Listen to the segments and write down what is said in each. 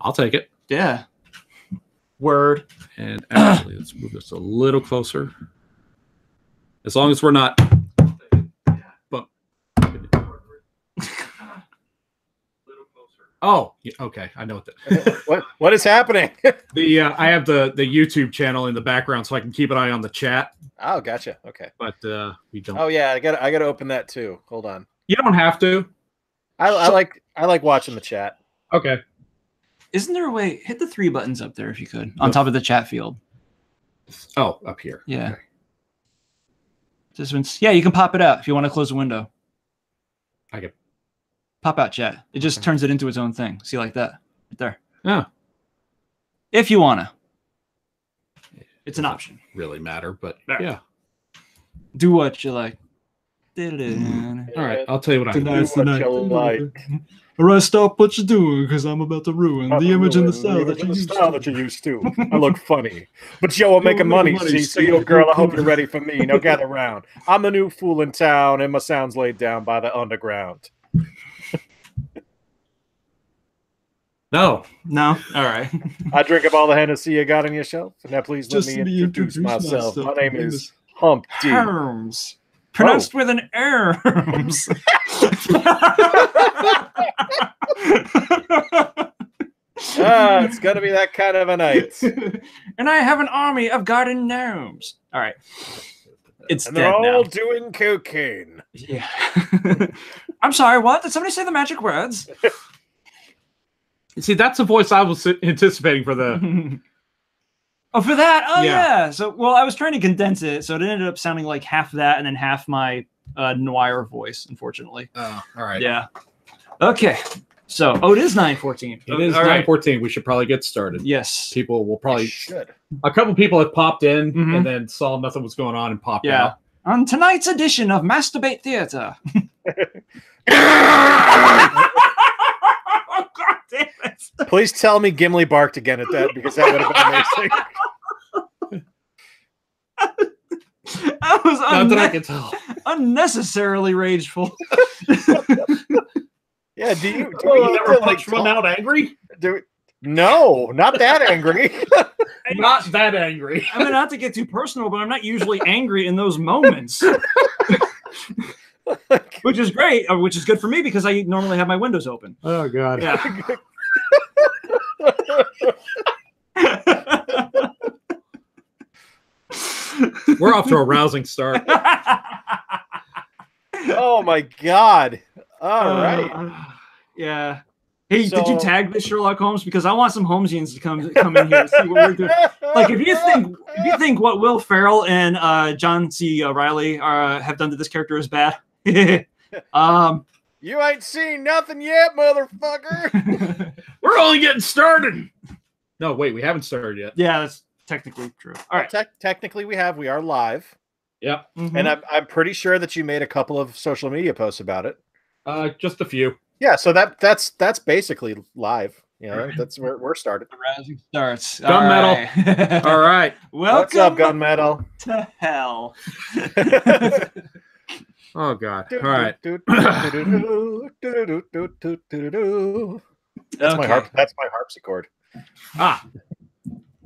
I'll take it. Yeah. Word. And actually, let's move this a little closer. As long as we're not. Oh, okay. I know what is happening. I have the YouTube channel in the background, so I can keep an eye on the chat. Oh, gotcha. Okay, but we don't. Oh yeah, I got to open that too. Hold on. You don't have to. I like watching the chat. Okay. Isn't there a way? Hit the 3 buttons up there if you could on top of the chat field. Oh, up here. Yeah. Okay. This one's you can pop it out if you want to close the window. I can. Pop out chat. It just turns it into its own thing. See, like that. Right there. Yeah. If you want to. It's an option. Really matter, but yeah. Do what you like. All right, I'll tell you what I do. All right, stop what you're doing because I'm about to ruin the image and the style that you're used to. I look funny. But yo, I'm making money, see? So yo, girl, I hope you're ready for me. Now gather round. I'm the new fool in town, and my sound's laid down by the underground. No. All right. I drink up all the Hennessy you got on your shelf. And now please let me introduce myself. My name is Humpty. Herms. Pronounced with an Herms. It's going to be that kind of a night. And I have an army of garden gnomes. All right. And they're all doing cocaine. Yeah. I'm sorry, what? Did somebody say the magic words? See, that's the voice I was anticipating for the... Oh, for that? Oh, yeah. So, well, I was trying to condense it, so it ended up sounding like half that and then half my noir voice, unfortunately. Oh, all right. Yeah. Okay. So, it is 9:14. It is 9:14. We should probably get started. Yes. People will probably... should. A couple people have popped in and then saw nothing was going on and popped out. On tonight's edition of Masturbate Theater. God damn it. Please tell me Gimli barked again at that, because that would have been amazing. I was not that I can tell. Unnecessarily rageful. Yeah, do you never punch one out angry? No, not that angry. Not that angry. I mean, not to get too personal, but I'm not usually angry in those moments. Which is great, which is good for me because I normally have my windows open. Oh, God. Yeah. We're off to a rousing start. Oh, my God. All right. Yeah. Hey, did you tag this Sherlock Holmes? Because I want some Holmesians to come in here and see what we're doing. Like, if you think what Will Ferrell and John C. Reilly have done to this character is bad, you ain't seen nothing yet, motherfucker. We're only getting started. No, wait, we haven't started yet. Yeah, that's technically true. All right, technically we have. We are live. Yep. And I'm pretty sure that you made a couple of social media posts about it. Just a few. Yeah, so that's basically live. You know, that's where we're started. The rousing starts. Gunmetal. All right. Welcome. What's up, Gunmetal? To hell. Oh, God. All right. That's my harp. That's my harpsichord.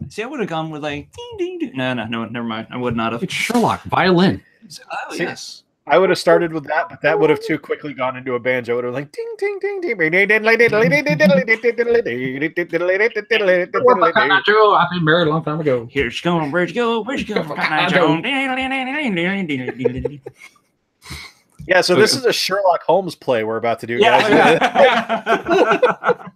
See, I would have gone with like ding ding ding. No, never mind. I would not have. It's Sherlock violin. Oh, yes. I would have started with that, but that would have too quickly gone into a banjo. It would have like ding ding ding ding. I've been married a long time ago. Here she going, where'd you go? Where'd you go? Yeah, so this is a Sherlock Holmes play we're about to do, guys. Yeah.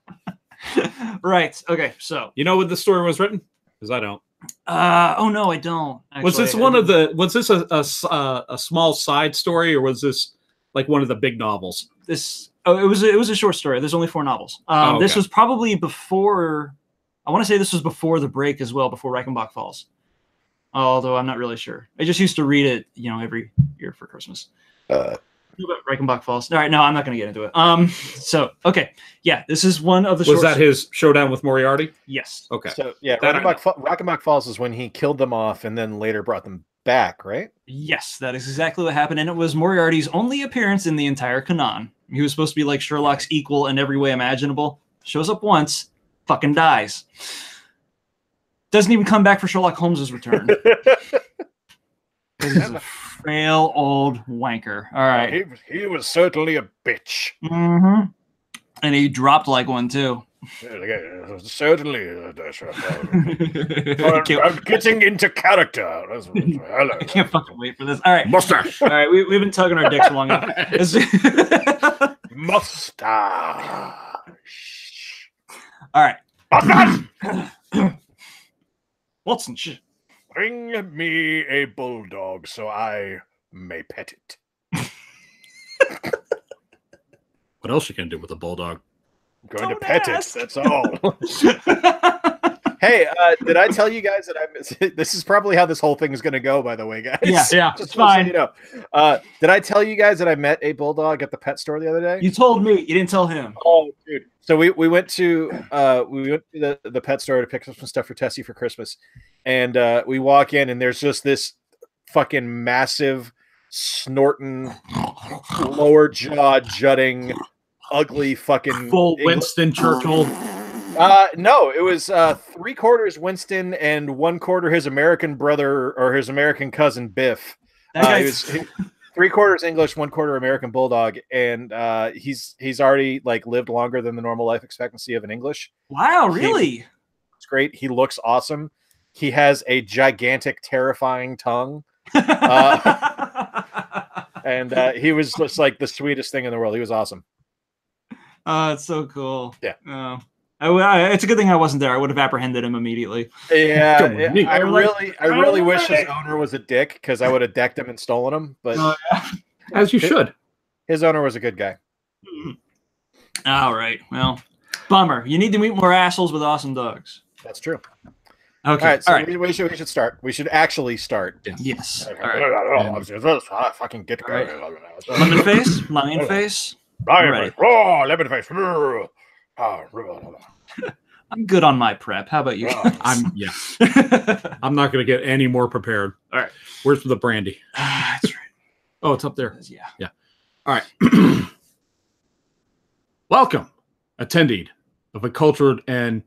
Right. Okay. So you know when the story was written? Because I don't. Oh no, I don't. Actually, was this one of the? Was this a small side story, or was this like one of the big novels? It was a short story. There's only 4 novels. Okay. This was probably before. I want to say this was before the break as well, before Reichenbach Falls. Although I'm not really sure. I just used to read it, every year for Christmas. Reichenbach Falls. All right, no, I'm not going to get into it. So okay, yeah, this is one of the. Was that his showdown with Moriarty? Yes. Okay. So yeah, Reichenbach Falls is when he killed them off and then later brought them back, right? Yes, that is exactly what happened, and it was Moriarty's only appearance in the entire canon. He was supposed to be like Sherlock's equal in every way imaginable. Shows up once, fucking dies. Doesn't even come back for Sherlock Holmes' return. He's a frail old wanker. All right. He was certainly a bitch. Mm-hmm. And he dropped like one too. Certainly. I'm getting into character. I can't fucking wait for this. All right. Mustache. All right. We've been tugging our dicks long enough. Mustache. All right. Mustache. Watson, shit. Bring me a bulldog so I may pet it. What else you can do with a bulldog? I'm going to pet it. That's all. Hey, did I tell you guys that this is probably how this whole thing is going to go, by the way, guys? Yeah, Just fine. So you know. Did I tell you guys that I met a bulldog at the pet store the other day? You told me. You didn't tell him. Oh, dude. So we went to the pet store to pick up some stuff for Tessie for Christmas, and we walk in and there's just this fucking massive, snorting, lower jaw jutting, ugly fucking full Winston Churchill. No, it was 3/4 Winston and 1/4 his American brother or his American cousin Biff. He was 3/4 English, 1/4 American bulldog, and he's already like lived longer than the normal life expectancy of an English. Wow, really? It's great. He looks awesome. He has a gigantic, terrifying tongue, and he was just like the sweetest thing in the world. He was awesome. Oh, it's so cool. Yeah. Oh. It's a good thing I wasn't there. I would have apprehended him immediately. Yeah, I really wish his owner was a dick because I would have decked him and stolen him. But as you should. His owner was a good guy. All right. Well, bummer. You need to meet more assholes with awesome dogs. That's true. Okay. All right. We should start. We should actually start. Yes. All right. Fucking get going. Lemon face. Lion face. Lemon face. I'm good on my prep. How about you? I'm not going to get any more prepared. All right. Where's the brandy? That's right. Oh, it's up there. Yeah. All right. Welcome, attendee of a cultured and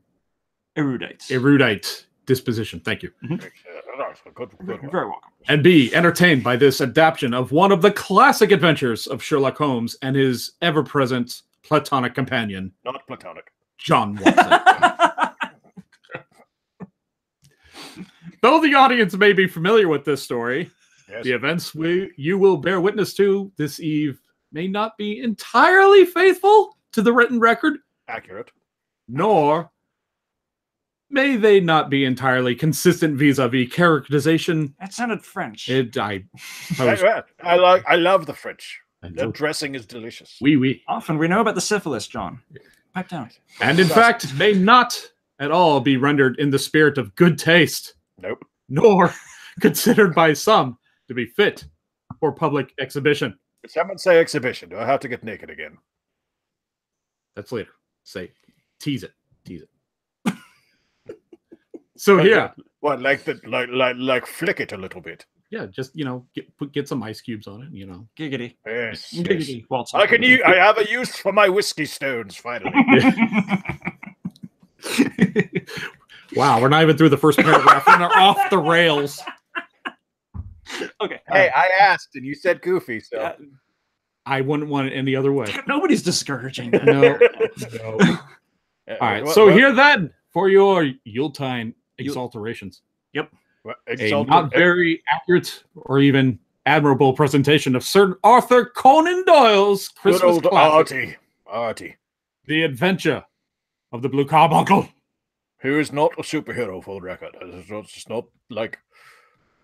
erudite disposition. Thank you. You're very welcome. And be entertained by this adaptation of one of the classic adventures of Sherlock Holmes and his ever-present platonic companion. Not platonic. John Watson. Though the audience may be familiar with this story, yes, the events you will bear witness to this eve may not be entirely faithful to the written record. Accurate. Nor may they not be entirely consistent vis-a-vis characterization. That sounded French. I love the French. The dressing is delicious. Oui. Often we know about the syphilis, John. Pipe down. And in fact, may not at all be rendered in the spirit of good taste. Nope. Nor considered by some to be fit for public exhibition. Did someone say exhibition? Do I have to get naked again? That's later. Tease it. So here, what, like flick it a little bit? Yeah, just get some ice cubes on it. Giggity. Yes. Giggity. Yes. I have a use for my whiskey stones finally. Wow, we're not even through the first paragraph and they're off the rails. Okay. Hey, I asked and you said goofy, so I wouldn't want it any other way. Nobody's discouraging that. No. All right. So here then for your Yuletide exaltations. Yep. A not very accurate or even admirable presentation of Sir Arthur Conan Doyle's Christmas classic, Artie. The Adventure of the Blue Carbuncle. Who is not a superhero, for the record. It's not like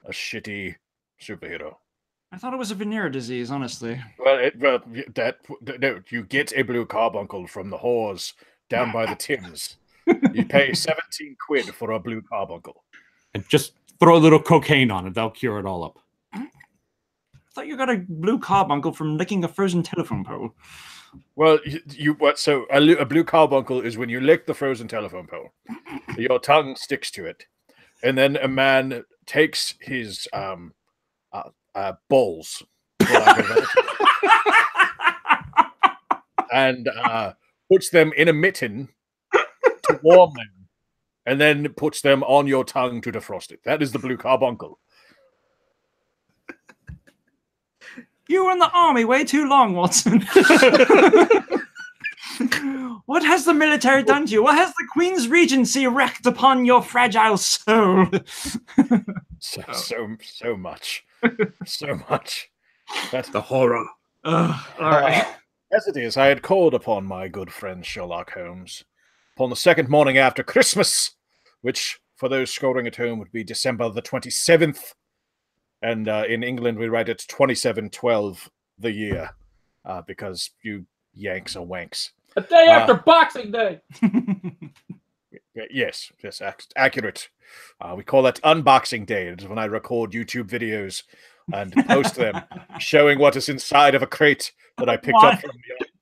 a shitty superhero. I thought it was a venereal disease, honestly. Well, you get a blue carbuncle from the whores down by the Thames. You pay 17 quid for a blue carbuncle. And just throw a little cocaine on it. That'll cure it all up. I thought you got a blue carbuncle from licking a frozen telephone pole. Well, so a blue carbuncle is when you lick the frozen telephone pole. Your tongue sticks to it. And then a man takes his balls and puts them in a mitten to warm them, and then puts them on your tongue to defrost it. That is the Blue Carbuncle. You were in the army way too long, Watson. What has the military done to you? What has the Queen's Regency wreaked upon your fragile soul? so much. So much. That's the horror. All right. As it is, I had called upon my good friend Sherlock Holmes upon the second morning after Christmas, which, for those scoring at home, would be December the 27th. And in England, we write it 2712, the year, because you Yanks are wanks. A day after Boxing Day. Yes, accurate. We call that Unboxing Day. It is when I record YouTube videos and post them, showing what is inside of a crate that I picked up from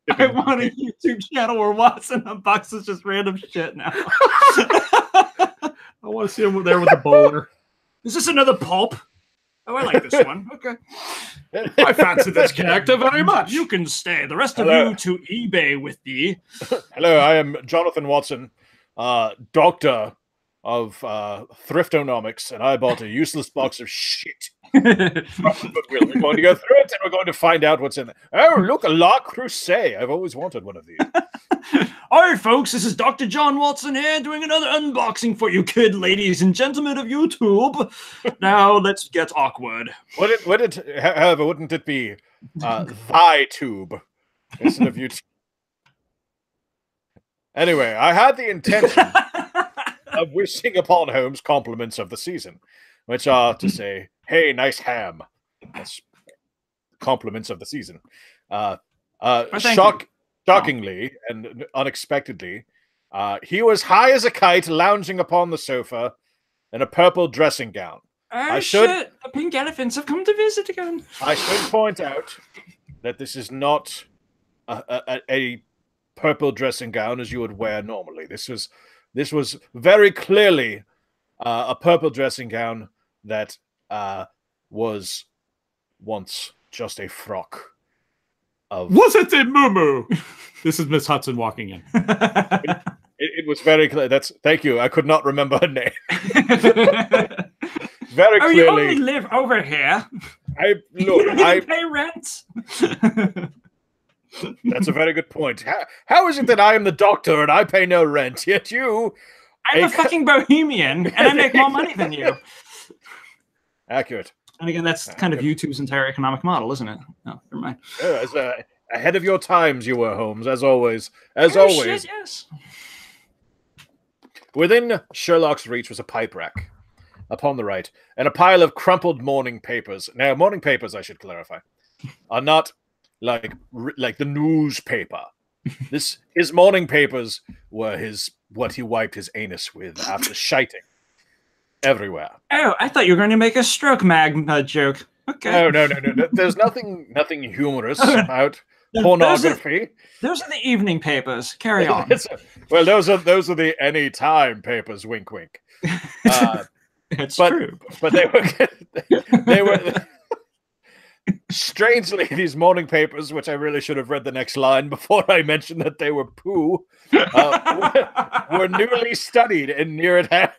the I want a YouTube channel where Watson unboxes just random shit now. I want to see him there with the bowler. Is this another pulp? Oh, I like this one. Okay. I fancy this character very much. You can stay. The rest of you to eBay with me. Hello, I am Jonathan Watson, doctor of thriftonomics, and I bought a useless box of shit. We're going to go through it, and we're going to find out what's in there. Oh, look, a La Crusade. I've always wanted one of these. All right, folks, this is Dr. John Watson here doing another unboxing for you good ladies and gentlemen of YouTube. Now, let's get awkward. However, wouldn't it be thy tube instead of YouTube? Anyway, I had the intention of wishing upon Holmes compliments of the season, which are to say, hey, nice ham. That's compliments of the season. Shockingly and unexpectedly, he was high as a kite, lounging upon the sofa in a purple dressing gown. Oh, shit! The pink elephants have come to visit again. I should point out that this is not a purple dressing gown as you would wear normally. This was very clearly a purple dressing gown that was once just a frock. Was it in Moo? This is Miss Hudson walking in. It was very clear. Thank you. I could not remember her name. Very clearly. You only live over here. I pay rent. That's a very good point. How is it that I am the doctor and I pay no rent, yet you... I'm a fucking bohemian, and I make more money than you. Accurate. And again, that's kind of YouTube's entire economic model, isn't it? No, never mind. Ahead of your times, you were, Holmes, as always. As always. Shit, yes. Within Sherlock's reach was a pipe rack upon the right, and a pile of crumpled morning papers. Now, morning papers, I should clarify, are not like the newspaper. His morning papers were what he wiped his anus with after shiting everywhere. Oh, I thought you were going to make a stroke mag joke. Okay. No. There's nothing humorous about pornography. Those are the evening papers. Carry on. Well, those are the anytime papers. Wink, wink. It's true. But they were strangely, these morning papers, which I really should have read the next line before I mentioned that they were poo, were newly studied and near at hand.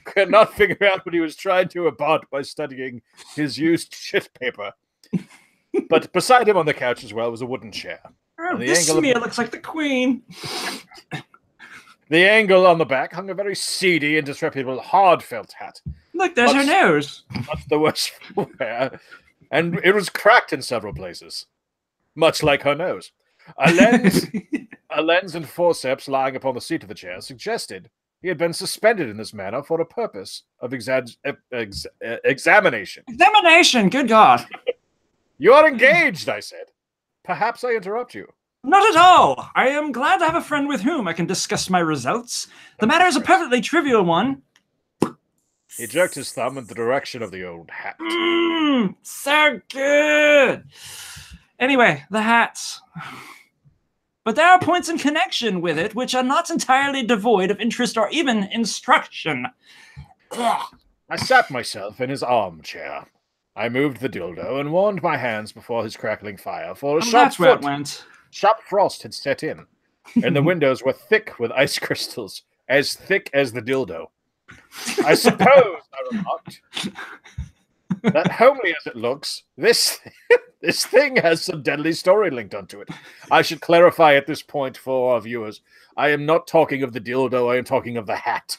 Could not figure out what he was trying to about by studying his used shit paper. But beside him on the couch as well was a wooden chair. Oh, this smear looks like the Queen. The angle on the back hung a very seedy and disreputable hard felt hat. Look, there's her nose. That's the worst for her. And it was cracked in several places, much like her nose. A lens and forceps lying upon the seat of the chair suggested he had been suspended in this manner for a purpose of examination. Examination, good God. You are engaged, I said. Perhaps I interrupt you. Not at all. I am glad to have a friend with whom I can discuss my results. The matter is a perfectly trivial one. He jerked his thumb in the direction of the old hat. So good. Anyway, the hats. But there are points in connection with it which are not entirely devoid of interest or even instruction. I sat myself in his armchair. I moved the dildo and warmed my hands before his crackling fire, for a sharp frost had set in. and the windows were thick with ice crystals, as thick as the dildo. I suppose, I remarked, that homely as it looks, this thing has some deadly story linked onto it. I should clarify at this point for our viewers, I am not talking of the dildo, I am talking of the hat.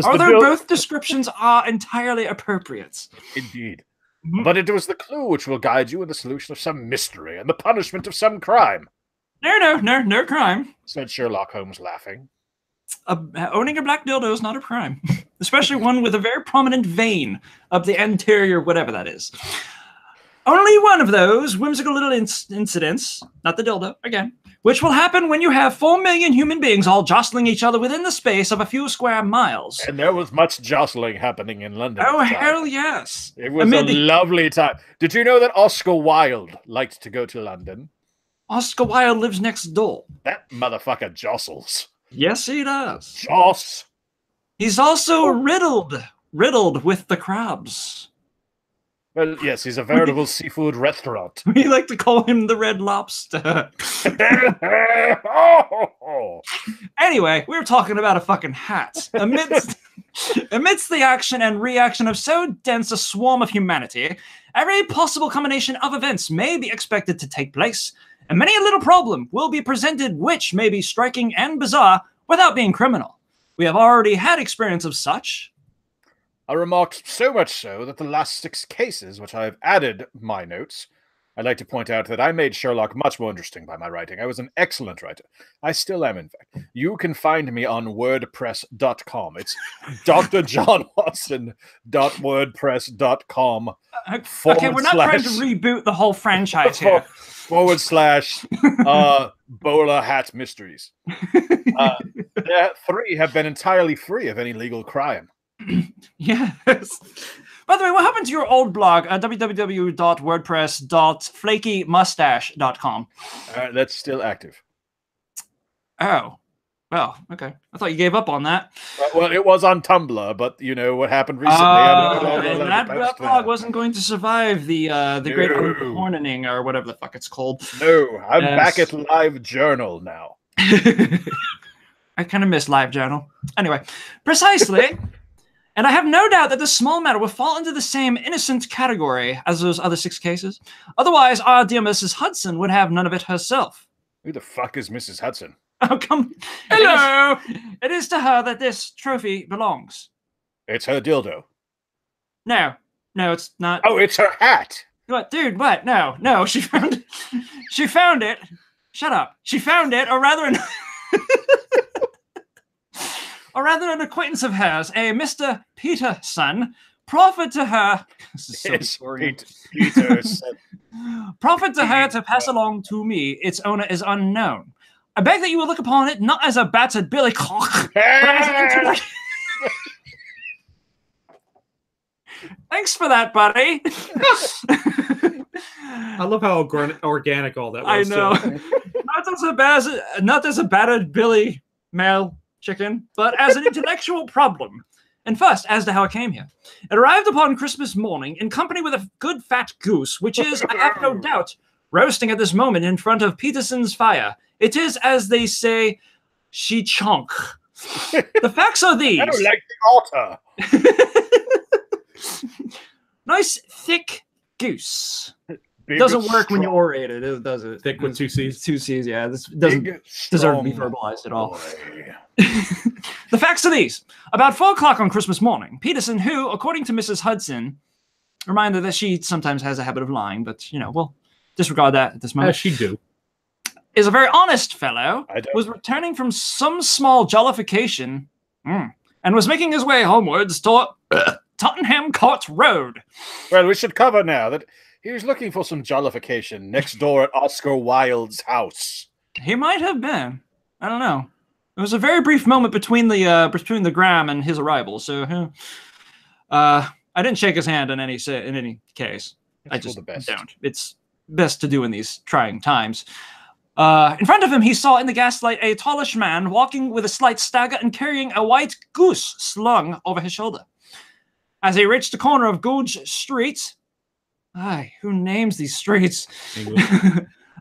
Although both descriptions are entirely appropriate. Indeed. But it was the clue which will guide you in the solution of some mystery and the punishment of some crime. No crime, said Sherlock Holmes, laughing. Owning a black dildo is not a crime, especially one with a very prominent vein up the anterior, whatever that is. Only one of those whimsical little incidents, not the dildo, again, which will happen when you have 4 million human beings all jostling each other within the space of a few square miles. And there was much jostling happening in London. Oh, hell yes. It was a lovely time. Did you know that Oscar Wilde liked to go to London? Oscar Wilde lives next door. That motherfucker jostles. Yes, he does. Joss. He's also riddled with the crabs. Well, yes, he's a veritable seafood restaurant. We like to call him the Red Lobster. Anyway, we were talking about a fucking hat. Amidst the action and reaction of so dense a swarm of humanity, every possible combination of events may be expected to take place, and many a little problem will be presented which may be striking and bizarre without being criminal. We have already had experience of such. I remarked so much so that the last 6 cases, which I have added my notes, I'd like to point out that I made Sherlock much more interesting by my writing. I was an excellent writer. I still am, in fact. You can find me on WordPress.com. It's drjohnwatson.wordpress.com. Okay, we're not trying to reboot the whole franchise here. / bowler hat mysteries. 3 have been entirely free of any legal crime. Yes. By the way, what happened to your old blog at www.wordpress.flakymustache.com? That's still active. Oh. Well, okay. I thought you gave up on that. Well, it was on Tumblr, but you know what happened recently. That blog wasn't going to survive the great horning or whatever the fuck it's called. No, I'm back at LiveJournal now. I kind of miss LiveJournal. Anyway, precisely. And I have no doubt that this small matter will fall into the same innocent category as those other 6 cases. Otherwise, our dear Mrs. Hudson would have none of it herself. Who the fuck is Mrs. Hudson? Oh, come. Hello! It is to her that this trophy belongs. It's her dildo. No, it's not. Oh, it's her hat. What, dude, what? No, she found it. She found it. Shut up. She found it, or rather an acquaintance of hers, a Mr. Peterson, proffered to her. Peterson. Proffered to her to pass along to me. Its owner is unknown. I beg that you will look upon it not as a battered billycock, but as an intellectual. Thanks for that, buddy. I love how organic all that was. I know. Not as a battered billy male chicken, but as an intellectual problem. And first, as to how it came here. It arrived upon Christmas morning in company with a good fat goose, which is, I have no doubt, roasting at this moment in front of Peterson's fire. It is, as they say, she chonk. The facts are these. I don't like the altar. Nice, thick goose. Big, doesn't work when you orate it, does it? Thick with 2 C's? 2 C's, yeah. This doesn't deserve to be verbalized at all. The facts are these. About 4 o'clock on Christmas morning, Peterson, who, according to Mrs. Hudson, reminder that she sometimes has a habit of lying, but, we'll disregard that at this moment. As she do. Is a very honest fellow, was returning from some small jollification, and was making his way homewards toward Tottenham Court Road. Well, we should cover now that he was looking for some jollification next door at Oscar Wilde's house. He might have been. I don't know. It was a very brief moment between the Graham and his arrival, so I didn't shake his hand in any case. I just don't. It's best to do in these trying times. In front of him, he saw in the gaslight a tallish man walking with a slight stagger and carrying a white goose slung over his shoulder. As he reached the corner of Gouge Street, who names these streets?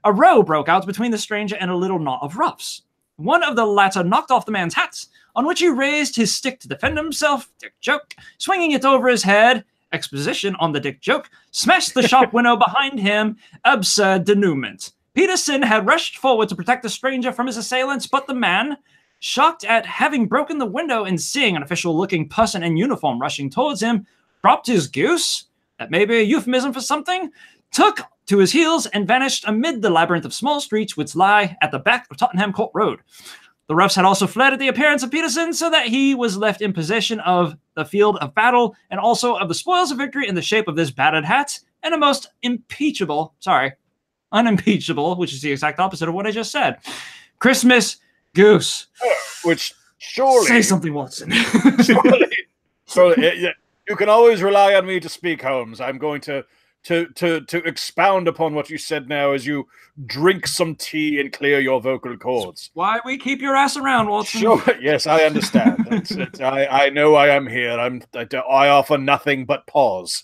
A row broke out between the stranger and a little knot of roughs. One of the latter knocked off the man's hat, on which he raised his stick to defend himself, dick joke, swinging it over his head, exposition on the dick joke, smashed the shop window behind him, absurd denouement. Peterson had rushed forward to protect the stranger from his assailants, but the man, shocked at having broken the window and seeing an official-looking person in uniform rushing towards him, dropped his goose, that may be a euphemism for something, took to his heels and vanished amid the labyrinth of small streets which lie at the back of Tottenham Court Road. The roughs had also fled at the appearance of Peterson, so that he was left in possession of the field of battle and also of the spoils of victory in the shape of this battered hat and a most unimpeachable, which is the exact opposite of what I just said, Christmas goose. Which surely... Say something, Watson. surely, you can always rely on me to speak, Holmes. I'm going to expound upon what you said now as you drink some tea and clear your vocal cords. Why we keep your ass around, Watson? Sure, yes, I understand. I know I am here. I offer nothing but pause.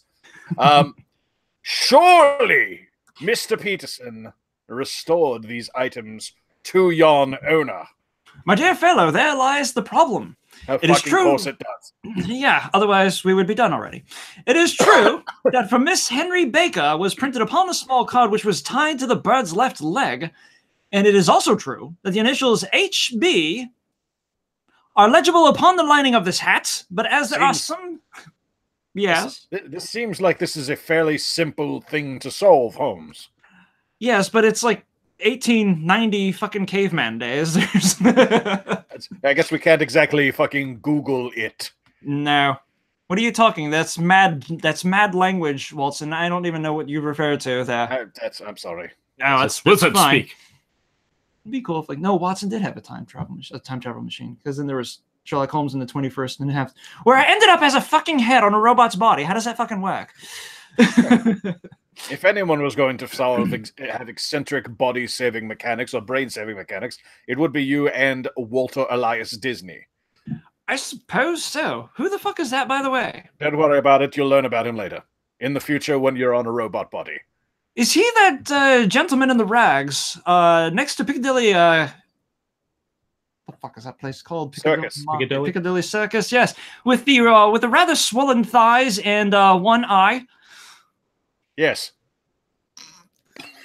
Surely, Mr. Peterson restored these items to yon owner. My dear fellow, there lies the problem. It is true. Of course it does. Yeah, otherwise we would be done already. It is true that for Miss Henry Baker was printed upon a small card which was tied to the bird's left leg, and it is also true that the initials HB are legible upon the lining of this hat, but as there are some... Yes? This seems like this is a fairly simple thing to solve, Holmes. Yes, but it's like 1890 fucking caveman days. I guess we can't exactly fucking Google it. No. What are you talking? That's mad language, Watson. I don't even know what you refer to there. I'm sorry. No, that's fine. Speak. It'd be cool if, like, no, Watson did have a time travel machine, because then there was Sherlock Holmes in the 21st and a half, where I ended up as a fucking head on a robot's body. How does that fucking work? If anyone was going to have eccentric body-saving mechanics or brain-saving mechanics, it would be you and Walter Elias Disney. I suppose so. Who the fuck is that, by the way? Don't worry about it. You'll learn about him later. In the future, when you're on a robot body. Is he that gentleman in the rags next to Piccadilly? What the fuck is that place called? Piccadilly Circus. Yes, with the rather swollen thighs and one eye. Yes.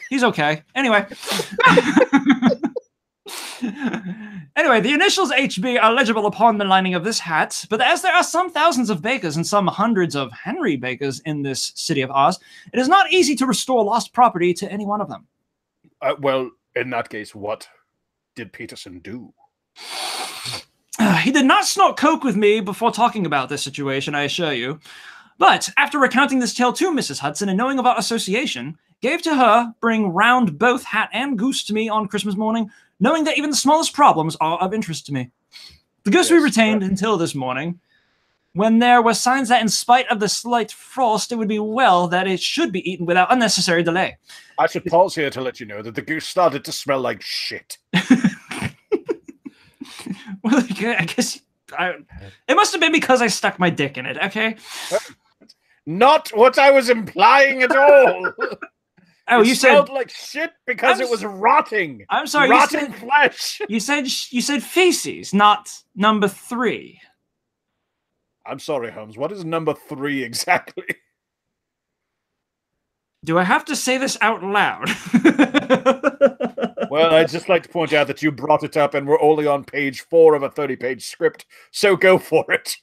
He's okay. Anyway. Anyway, the initials HB are legible upon the lining of this hat, but as there are some thousands of Bakers and some hundreds of Henry Bakers in this city of ours, it is not easy to restore lost property to any one of them. Well, in that case, what did Peterson do? He did not snort coke with me before talking about this situation, I assure you. But after recounting this tale to Mrs. Hudson and knowing of our association, gave to her bring round both hat and goose to me on Christmas morning, knowing that even the smallest problems are of interest to me. The goose we retained until this morning, when there were signs that in spite of the slight frost, it would be well that it should be eaten without unnecessary delay. I should pause here to let you know that the goose started to smell like shit. Well, I guess it must have been because I stuck my dick in it, okay? Not what I was implying at all. Oh, you smelled like shit because it was rotting. I'm sorry, rotting flesh. You said feces, not number 3. I'm sorry, Holmes. What is number 3 exactly? Do I have to say this out loud? Well, I'd just like to point out that you brought it up and we're only on page 4 of a 30-page script, so go for it.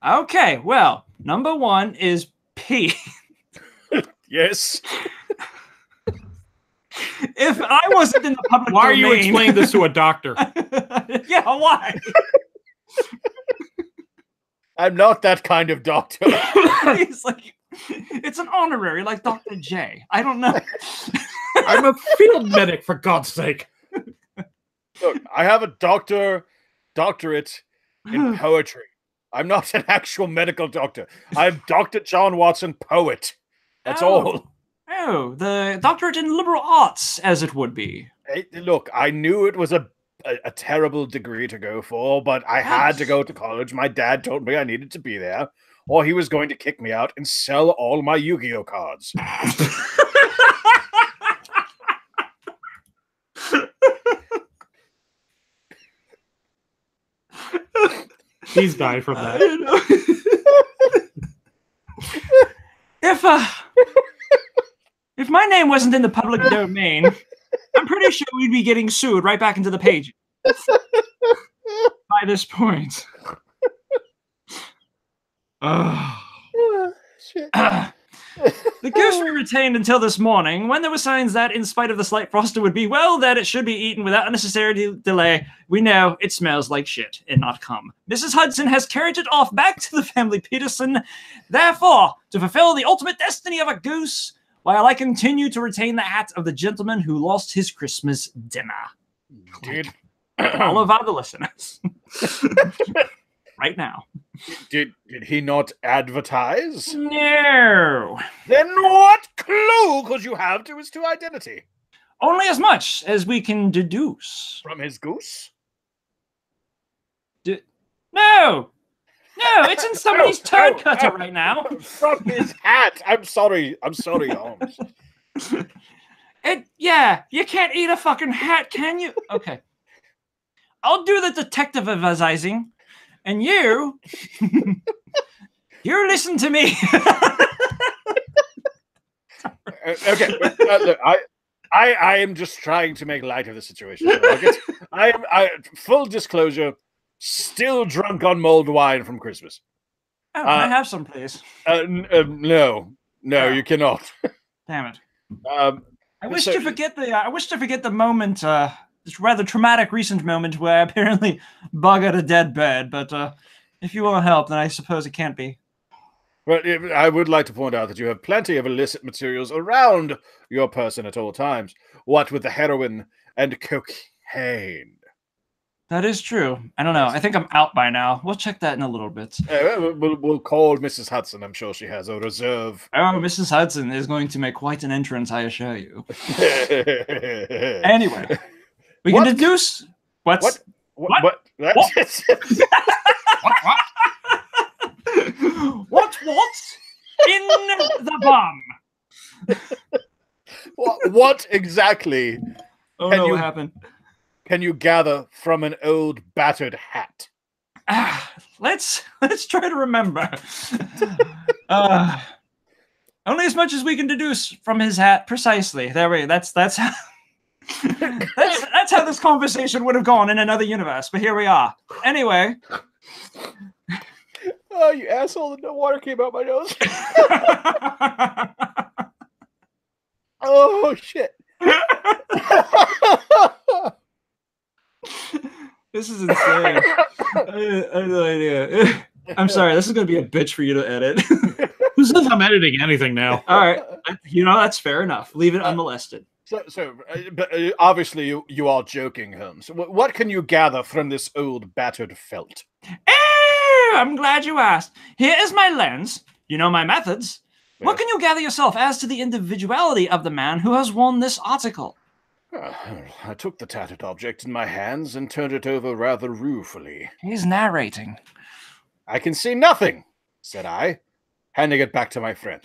Okay, well, number 1 is P. Yes. If I wasn't in the public why domain... are you explaining this to a doctor? Yeah, why? I'm not that kind of doctor. He's like, it's an honorary, like Dr. J. I don't know. I'm a field medic, for God's sake. Look, I have a doctorate in poetry. I'm not an actual medical doctor. I'm Dr. John Watson, poet. That's all. Oh, the doctorate in liberal arts, as it would be. Hey, look, I knew it was a terrible degree to go for, but I had to go to college. My dad told me I needed to be there, or he was going to kick me out and sell all my Yu-Gi-Oh cards. He's died from that. If my name wasn't in the public domain, I'm pretty sure we'd be getting sued right back into the page by this point. Shit. The goose we retained until this morning, when there were signs that, in spite of the slight frost, it would be well that it should be eaten without unnecessary delay. We know it smells like shit and not cum. Mrs. Hudson has carried it off back to the family Peterson. Therefore, to fulfill the ultimate destiny of a goose, while I continue to retain the hat of the gentleman who lost his Christmas dinner. Dude. All of our listeners. Right now. Did he not advertise? No. Then what clue could you have to his true identity? Only as much as we can deduce. From his goose? No! No, it's in somebody's turd cutter right now. From his hat. I'm sorry, Holmes. Yeah, you can't eat a fucking hat, can you? Okay. I'll do the detective-advising, and you listen to me. Okay, look, I am just trying to make light of the situation. I full disclosure, still drunk on mulled wine from Christmas. Oh, can I have some, please? No, you cannot. Damn it. I wish to forget the moment, this rather traumatic recent moment where I apparently buggered a dead bird, but if you won't help, then I suppose it can't be. Well, I would like to point out that you have plenty of illicit materials around your person at all times. What with the heroin and cocaine. That is true. I don't know. I think I'm out by now. We'll check that in a little bit. We'll call Mrs. Hudson. I'm sure she has a reserve. Oh, Mrs. Hudson is going to make quite an entrance, I assure you. Anyway, we can deduce what's... What? What's in the bomb? What exactly? Oh no, what happened? Can you gather from an old battered hat? Let's try to remember. Only as much as we can deduce from his hat. Precisely. There we go. That's how that's how this conversation would have gone in another universe. But here we are. Anyway. Oh, you asshole! No water came out my nose. Oh shit! This is insane. I have no idea. I'm sorry. This is going to be a bitch for you to edit. Who says I'm editing anything now? All right. That's fair enough. Leave it unmolested. But obviously you are joking, Holmes. What can you gather from this old battered felt? I'm glad you asked. Here is my lens. You know my methods. Yes. What can you gather yourself as to the individuality of the man who has worn this article? I took the tattered object in my hands and turned it over rather ruefully. He's narrating. I can see nothing, said I, handing it back to my friend.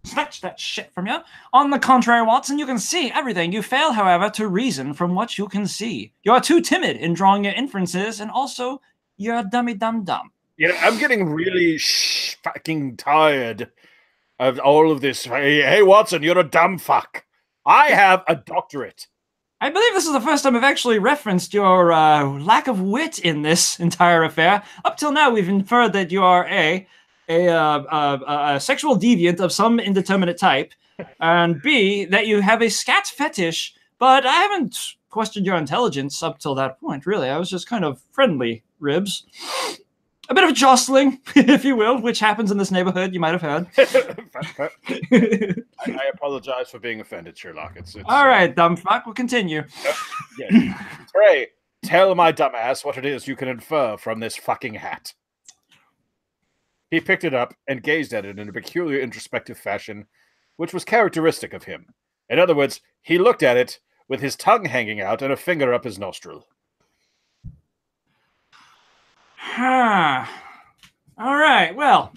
Snatch that shit from you. On the contrary, Watson, you can see everything. You fail, however, to reason from what you can see. You are too timid in drawing your inferences, and also, you're a dummy-dum-dum. You know, I'm getting really fucking tired of all of this. Hey, Watson, you're a dumb fuck. I have a doctorate. I believe this is the first time I've actually referenced your lack of wit in this entire affair. Up till now, we've inferred that you are a sexual deviant of some indeterminate type, and B, that you have a scat fetish, but I haven't questioned your intelligence up till that point, really. I was just kind of friendly, Ribs. A bit of jostling, if you will, which happens in this neighborhood, you might have heard. I apologize for being offended, Sherlock. It's all right, dumb fuck, we'll continue. Yes. Pray, tell my dumbass what it is you can infer from this fucking hat. He picked it up and gazed at it in a peculiar introspective fashion, which was characteristic of him. In other words, he looked at it with his tongue hanging out and a finger up his nostril. All right, well,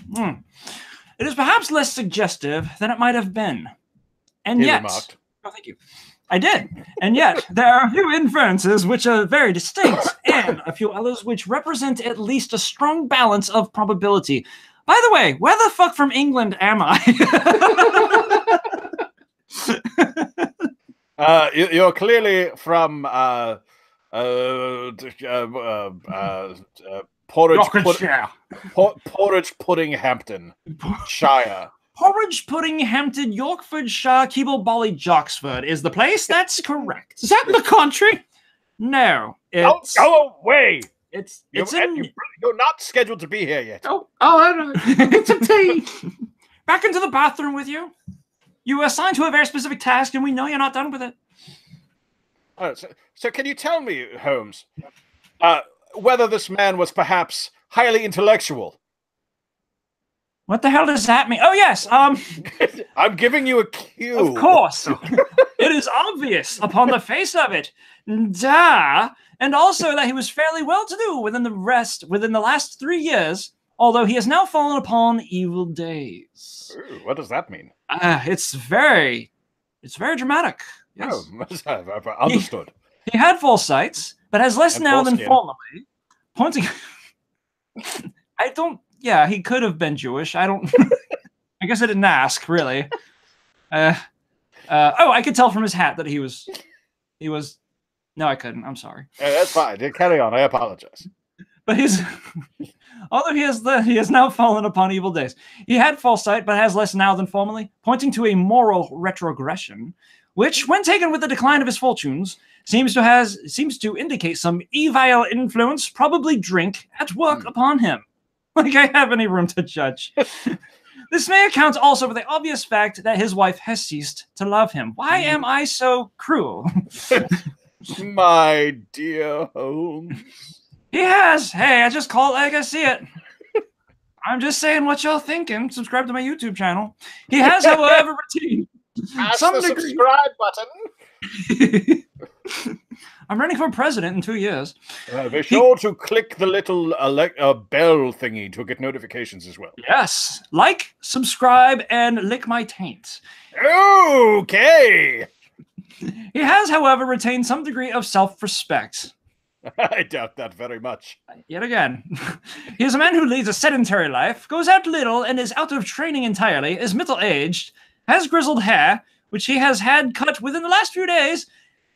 it is perhaps less suggestive than it might have been. And he yet, remarked. Oh, thank you. I did. And yet, there are a few inferences which are very distinct, and a few others which represent at least a strong balance of probability. By the way, where the fuck from England am I? You're clearly from Porridge Pudding Hampton, Shire. Porridge Pudding Hampton, Yorkshire, Keble Bolly, Joxford is the place. That's correct. Is that in the country? No. It's, go away. You're not scheduled to be here yet. I know. It's a tea. Back into the bathroom with you. You were assigned to a very specific task, and we know you're not done with it. So can you tell me, Holmes, whether this man was perhaps highly intellectual? What the hell does that mean? Oh, yes. I'm giving you a cue. Of course. It is obvious upon the face of it. Duh. And also that he was fairly well-to-do within the last 3 years, although he has now fallen upon evil days. Ooh, what does that mean? It's very dramatic. Yes. I've understood. He had foresights, but has less now than formerly. Pointing... Yeah, he could have been Jewish. I guess I didn't ask, really. I could tell from his hat that he was... No, I couldn't. I'm sorry. Yeah, that's fine. Carry on. I apologize. But although he has now fallen upon evil days. He had foresight, but has less now than formerly, pointing to a moral retrogression, which, when taken with the decline of his fortunes, seems to indicate some evil influence, probably drink, at work upon him. Like I have any room to judge. This may account also for the obvious fact that his wife has ceased to love him. Why am I so cruel? My dear Holmes. He has. Hey, I just call it like I see it. I'm just saying what y'all thinking. Subscribe to my YouTube channel. He has, however, retained some degree. Subscribe button. I'm running for president in 2 years. Be sure to click the little bell thingy to get notifications as well. Yes. Like, subscribe, and lick my taint. Okay. He has, however, retained some degree of self-respect. I doubt that very much. Yet again. He is a man who leads a sedentary life, goes out little, and is out of training entirely, is middle-aged, has grizzled hair, which he has had cut within the last few days,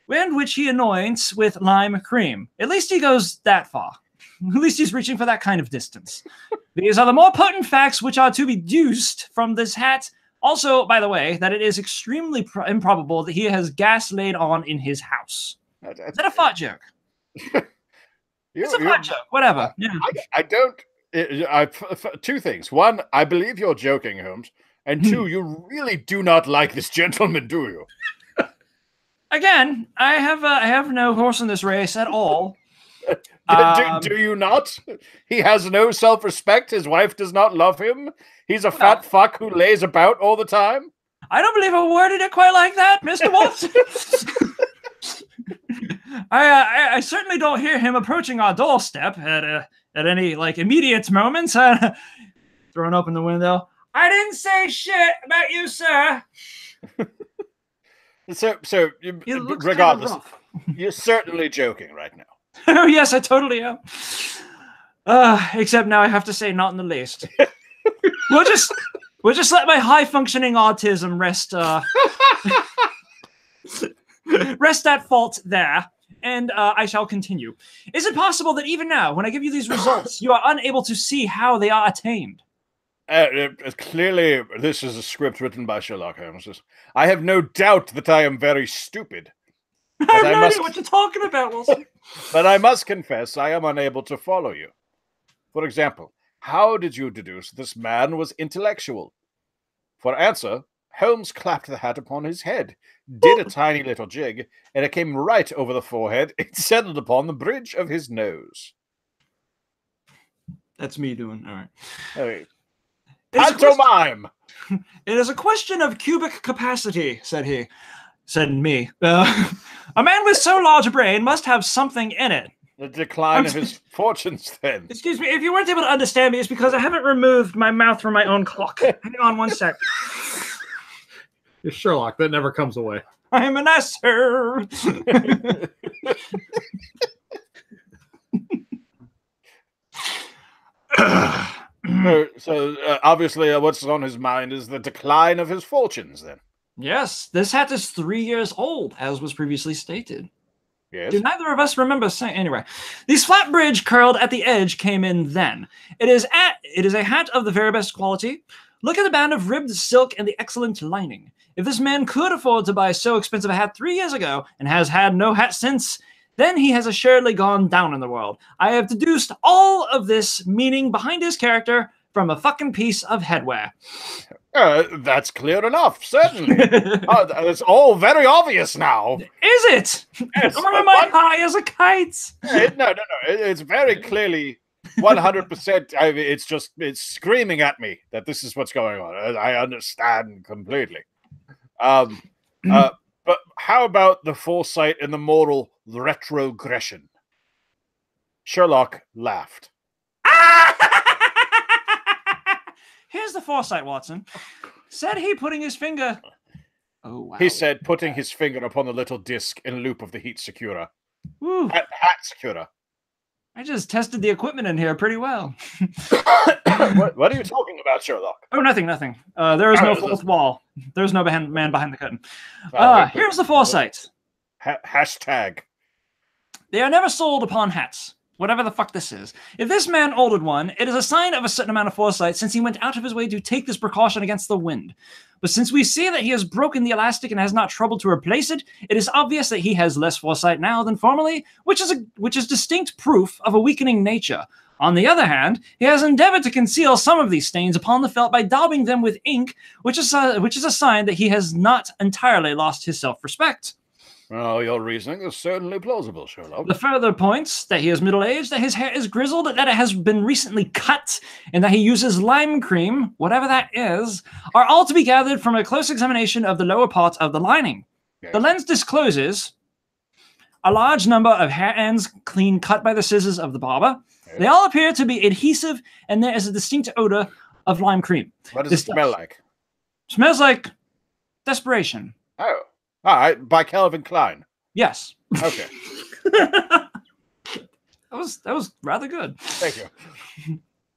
and which he anoints with lime cream. At least he goes that far. At least he's reaching for that kind of distance. These are the more potent facts which are to be deduced from this hat. Also, by the way, that it is extremely improbable that he has gas laid on in his house. Is that a fart joke? It's a fart joke. Whatever. Yeah. I don't... two things. One, I believe you're joking, Holmes. And two, you really do not like this gentleman, do you? Again, I have no horse in this race at all. Do you not? He has no self-respect. His wife does not love him. He's a fat fuck who lays about all the time. I don't believe I worded it quite like that, Mr. Watson. I certainly don't hear him approaching our doorstep at any immediate moments. Throwing open the window. I didn't say shit about you, sir. So regardless, you're certainly joking right now. Oh, yes, I totally am. Except now I have to say not in the least. We'll just let my high-functioning autism rest at fault there, and I shall continue. Is it possible that even now, when I give you these results, you are unable to see how they are attained? Clearly, this is a script written by Sherlock Holmes. I have no doubt that I am very stupid. I have no idea what you're talking about, Wilson. But I must confess, I am unable to follow you. For example, how did you deduce this man was intellectual? For answer, Holmes clapped the hat upon his head, did a tiny little jig, and it came right over the forehead. It settled upon the bridge of his nose. That's me doing. All right. Hey. Pantomime! It is a question of cubic capacity, said he. Said me. A man with so large a brain must have something in it. The decline of his fortunes, then. Excuse me, if you weren't able to understand me, it's because I haven't removed my mouth from my own clock. Hang on one sec. You're Sherlock. That never comes away. I am an asser. So obviously what's on his mind is the decline of his fortunes then. Yes, this hat is 3 years old, as was previously stated. Yes. Do neither of us remember saying anyway? These flat bridge curled at the edge came in then. It is a hat of the very best quality. Look at the band of ribbed silk and the excellent lining. If this man could afford to buy so expensive a hat 3 years ago and has had no hat since, then he has assuredly gone down in the world. I have deduced all of this meaning behind his character from a fucking piece of headwear. That's clear enough, certainly. It's all very obvious now. Is it? Yes. Or am I high as a kite? No. It's very clearly 100%. It's screaming at me that this is what's going on. I understand completely. But how about the foresight and the moral retrogression? Sherlock laughed. Here's the foresight, Watson. Said he putting his finger... Oh, wow. He said, putting his finger upon the little disc in loop of the heat securer. Hat securer. I just tested the equipment in here pretty well. What are you talking about, Sherlock? Oh, nothing. There is no fourth wall. There's no man behind the curtain. Here's the foresight. Hashtag. They are never sold upon hats. Whatever the fuck this is. If this man ordered one, it is a sign of a certain amount of foresight since he went out of his way to take this precaution against the wind. But since we see that he has broken the elastic and has not troubled to replace it, it is obvious that he has less foresight now than formerly, which is distinct proof of a weakening nature. On the other hand, he has endeavored to conceal some of these stains upon the felt by daubing them with ink, which is a sign that he has not entirely lost his self-respect. Well, your reasoning is certainly plausible, Sherlock. The further points that he is middle-aged, that his hair is grizzled, that it has been recently cut, and that he uses lime cream, whatever that is, are all to be gathered from a close examination of the lower part of the lining. Yes. The lens discloses a large number of hair ends clean cut by the scissors of the barber. Yes. They all appear to be adhesive, and there is a distinct odor of lime cream. What does it smell like? Smells like desperation. Oh. All right, by Calvin Klein. Yes. Okay. that was rather good. Thank you.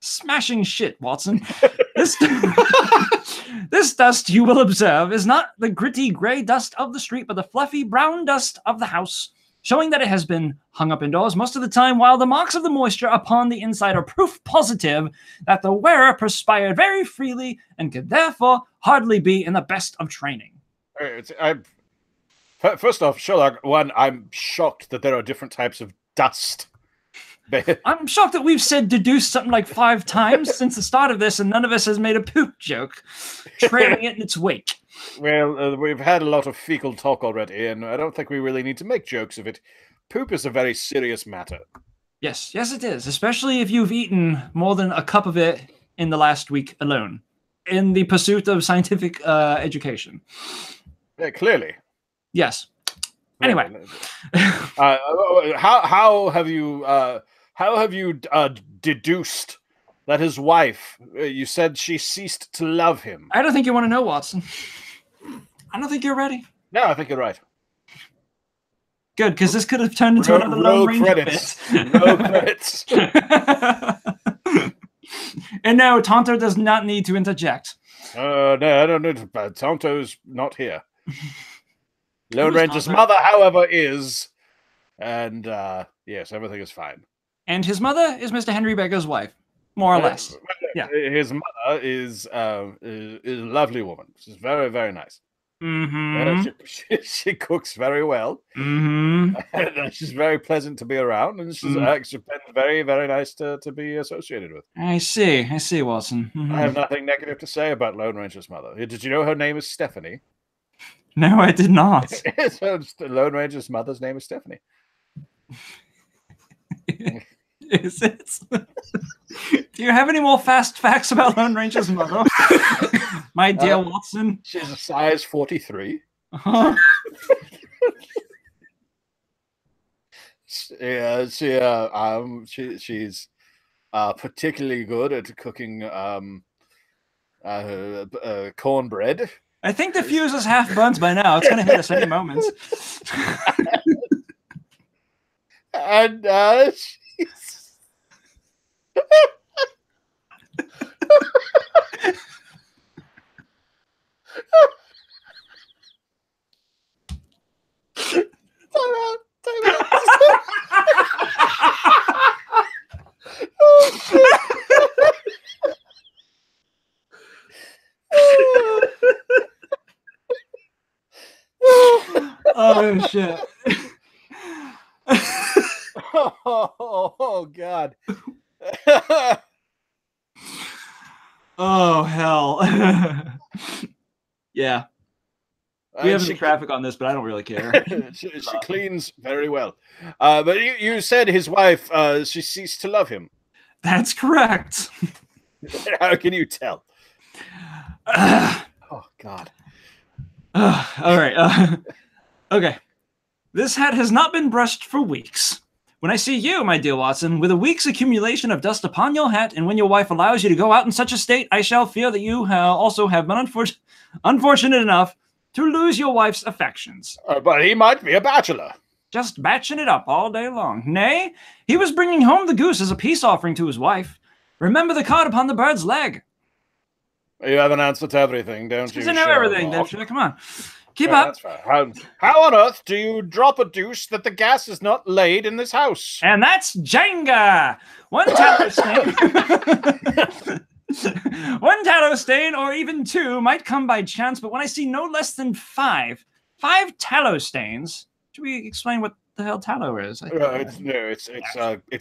Smashing shit, Watson. This dust, you will observe, is not the gritty gray dust of the street, but the fluffy brown dust of the house, showing that it has been hung up indoors most of the time, while the marks of the moisture upon the inside are proof positive that the wearer perspired very freely and could therefore hardly be in the best of training. First off, Sherlock, I'm shocked that there are different types of dust. I'm shocked that we've said deduce something like 5 times since the start of this, and none of us has made a poop joke, trailing it in its wake. Well, we've had a lot of fecal talk already, and I don't think we really need to make jokes of it. Poop is a very serious matter. Yes, it is, especially if you've eaten more than a cup of it in the last week alone, in the pursuit of scientific education. Yeah, clearly. Yes. Anyway, how have you deduced that his wife? You said she ceased to love him. I don't think you want to know, Watson. I don't think you're ready. No, I think you're right. Good, because this could have turned into another Lone Ranger bit. No credits. And no, Tonto does not need to interject. No, I don't need to. Tonto's not here. Lone Ranger's mother, however, is, and yes, everything is fine. And his mother is Mr. Henry Beggar's wife, more or less. Yeah, his mother is a lovely woman. She's very, very nice. Mm-hmm. She cooks very well. Mm-hmm. And she's very pleasant to be around, and she's actually been very, very nice to be associated with. I see, Watson. Mm-hmm. I have nothing negative to say about Lone Ranger's mother. Did you know her name is Stephanie? No, I did not. So the Lone Ranger's mother's name is Stephanie. Is it? Do you have any more fast facts about Lone Ranger's mother? My dear Watson. She's a size 43. Uh-huh. She's particularly good at cooking cornbread. I think the fuse is half burnt by now. It's going to hit us any moment. And time out. Oh, shit. Oh, shit. Oh, God. Oh, hell. Yeah. We have some traffic on this, but I don't really care. she cleans very well. But you said his wife, she ceased to love him. That's correct. How can you tell? Oh, God. All right. Okay. This hat has not been brushed for weeks. When I see you, my dear Watson, with a week's accumulation of dust upon your hat, and when your wife allows you to go out in such a state, I shall fear that you also have been unfortunate enough to lose your wife's affections. But he might be a bachelor. Just batching it up all day long. Nay, he was bringing home the goose as a peace offering to his wife. Remember the card upon the bird's leg. You have an answer to everything, don't you? I know everything, don't you? Come on. Keep up. How on earth do you drop a deuce that the gas is not laid in this house? And that's Jenga. One tallow stain. One tallow stain or even two might come by chance, but when I see no less than five tallow stains, should we explain what the hell tallow is? It's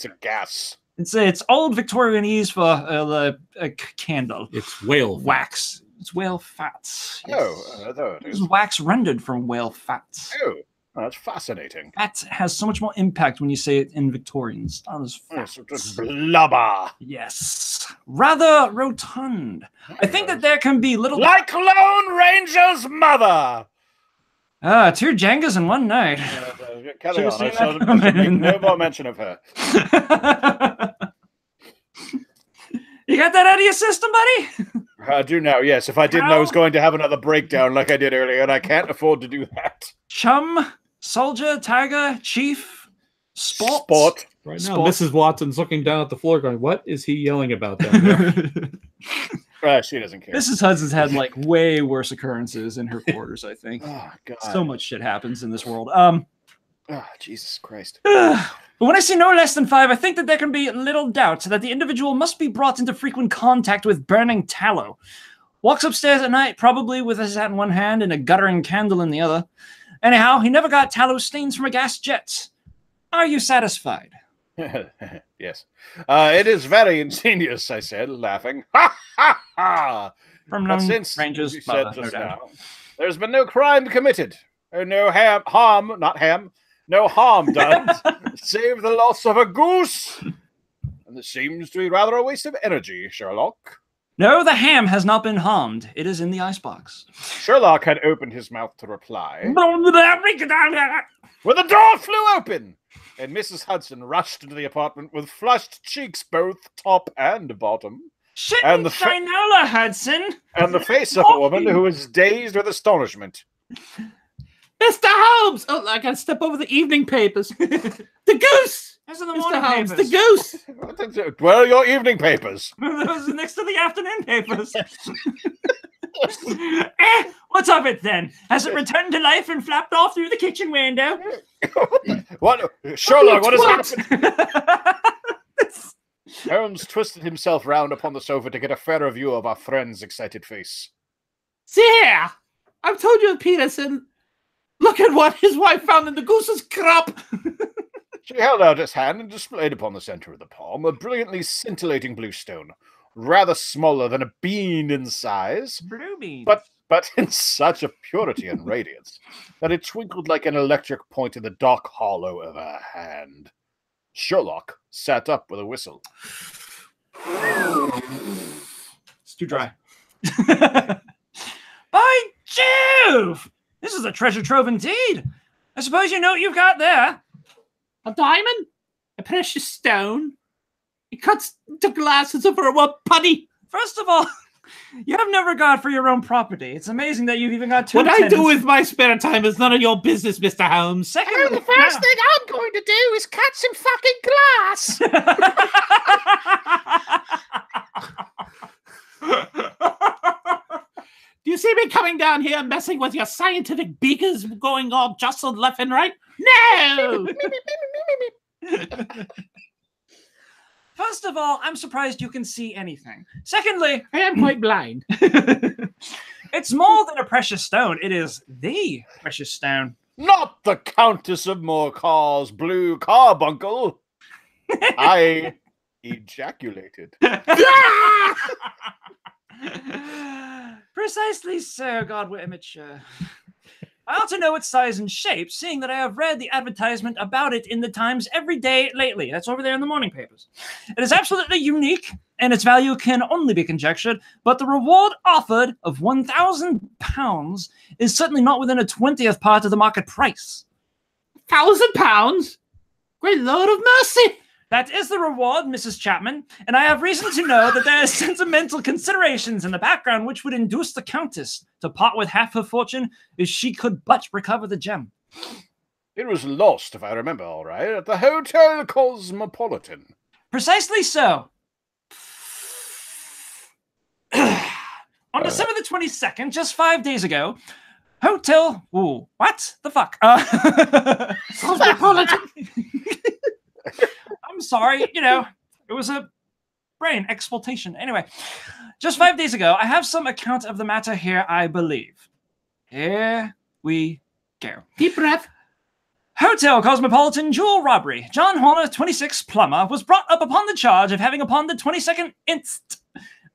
a gas. It's old Victorianese for a candle. It's whale wax. It's whale fats. Yes. Oh, there it is. It's wax rendered from whale fats. Oh, that's fascinating. That has so much more impact when you say it in Victorian style. It's blubber. Yes. Rather rotund. I think that there can be little... Like Lone Ranger's mother! Two Jengas in one night. Carry on. No more mention of her. You got that out of your system, buddy? I do now, yes. If I didn't, I was going to have another breakdown like I did earlier, and I can't afford to do that. Chum, soldier, tiger, chief, sport. Right now, Mrs. Watson's looking down at the floor going, what is he yelling about down there? She doesn't care. Mrs. Hudson's had like way worse occurrences in her quarters, I think. Oh, God. So much shit happens in this world. Oh, Jesus Christ. But when I see no less than 5, I think that there can be little doubt that the individual must be brought into frequent contact with burning tallow. Walks upstairs at night, probably with his hat in one hand and a guttering candle in the other. Anyhow, he never got tallow stains from a gas jet. Are you satisfied? Yes. It is very ingenious, I said, laughing. Ha, ha, ha! From but since, as you said just now, there's been no crime committed. No harm done, save the loss of a goose. And this seems to be rather a waste of energy, Sherlock. No, the ham has not been harmed. It is in the icebox. Sherlock had opened his mouth to reply when the door flew open, and Mrs. Hudson rushed into the apartment with flushed cheeks both top and bottom. Shit, and the Shinola, Hudson! And the face of a woman who was dazed with astonishment. Mr. Holmes! Oh, I gotta step over the evening papers. The goose! Those are the morning papers. The goose! Where are your evening papers? Those are next to the afternoon papers. What's of it then? Has it returned to life and flapped off through the kitchen window? What? Sherlock, what has happened? Holmes twisted himself round upon the sofa to get a fairer view of our friend's excited face. See here! I've told you, Peterson. Look at what his wife found in the goose's crop. She held out his hand and displayed upon the center of the palm a brilliantly scintillating blue stone, rather smaller than a bean in size, blue bean, but in such a purity and radiance that it twinkled like an electric point in the dark hollow of her hand. Sherlock sat up with a whistle. It's too dry. By Jove! This is a treasure trove indeed. I suppose you know what you've got there. A diamond? A precious stone? It cuts into glass as if it were putty. First of all, You have no regard for your own property. It's amazing that you've even got two. What I do with my spare time is none of your business, Mr. Holmes. Secondly, the first thing I'm going to do is cut some fucking glass. Do you see me coming down here messing with your scientific beakers going all jostled left and right? No! First of all, I'm surprised you can see anything. Secondly, I am quite blind. It's more than a precious stone. It is the precious stone. Not the Countess of Morcar's Blue Carbuncle. I ejaculated. Precisely so, God, we're immature. I ought to know its size and shape, seeing that I have read the advertisement about it in the Times every day lately. That's over there in the morning papers. It is absolutely unique, and its value can only be conjectured, but the reward offered of £1,000 is certainly not within a 20th part of the market price. £1,000? Great Lord of mercy! That is the reward, Mrs. Chapman, and I have reason to know that there are sentimental considerations in the background which would induce the Countess to part with half her fortune if she could but recover the gem. It was lost, if I remember all right, at the Hotel Cosmopolitan. Precisely so. On December the 22nd, just 5 days ago, Hotel... Ooh, what the fuck? Cosmopolitan! I'm sorry, it was a brain exploitation. Anyway, just 5 days ago, I have some account of the matter here, I believe. Here we go. Deep breath. Hotel Cosmopolitan jewel robbery. John Horner, 26, plumber, was brought up upon the charge of having upon the 22nd inst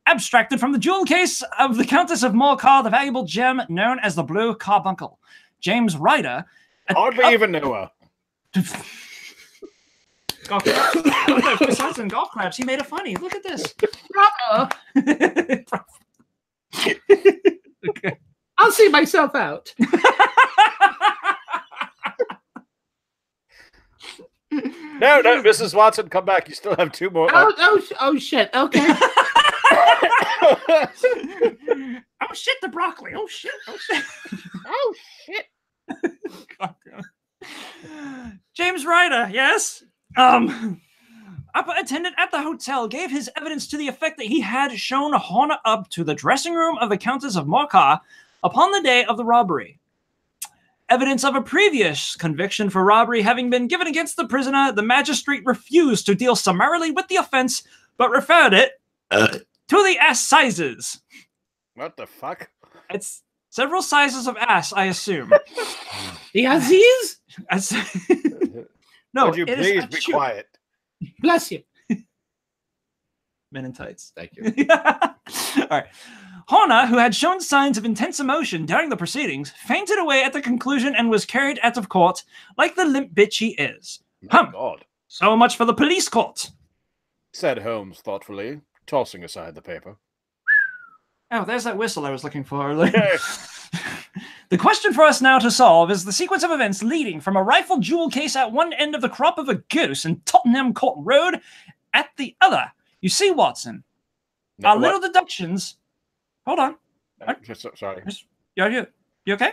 abstracted from the jewel case of the Countess of Morcar the valuable gem known as the Blue Carbuncle. James Ryder... Hardly even knew her. Golf claps. Besides some golf claps, he made a funny. Look at this. Bravo. Okay. I'll see myself out. No, Mrs. Watson, come back. You still have two more. Oh Shit. Okay. Oh, shit, the broccoli. Oh, shit. Oh, shit. God. James Ryder, yes? Upper attendant at the hotel gave his evidence to the effect that he had shown Horner up to the dressing room of the Countess of Morcar upon the day of the robbery. Evidence of a previous conviction for robbery having been given against the prisoner, the magistrate refused to deal summarily with the offense, but referred it to the assizes. What the fuck? It's several sizes of ass, I assume. The Aziz? No, would you please be quiet? Bless you. Men in tights. Thank you. All right. Horner, who had shown signs of intense emotion during the proceedings, fainted away at the conclusion and was carried out of court like the limp bitch he is. My God. So much for the police court, said Holmes thoughtfully, tossing aside the paper. Oh, there's that whistle I was looking for earlier. The question for us now to solve is the sequence of events leading from a rifled jewel case at one end of the crop of a goose in Tottenham Court Road at the other. You see, Watson, our little deductions... Hold on. Sorry. You okay?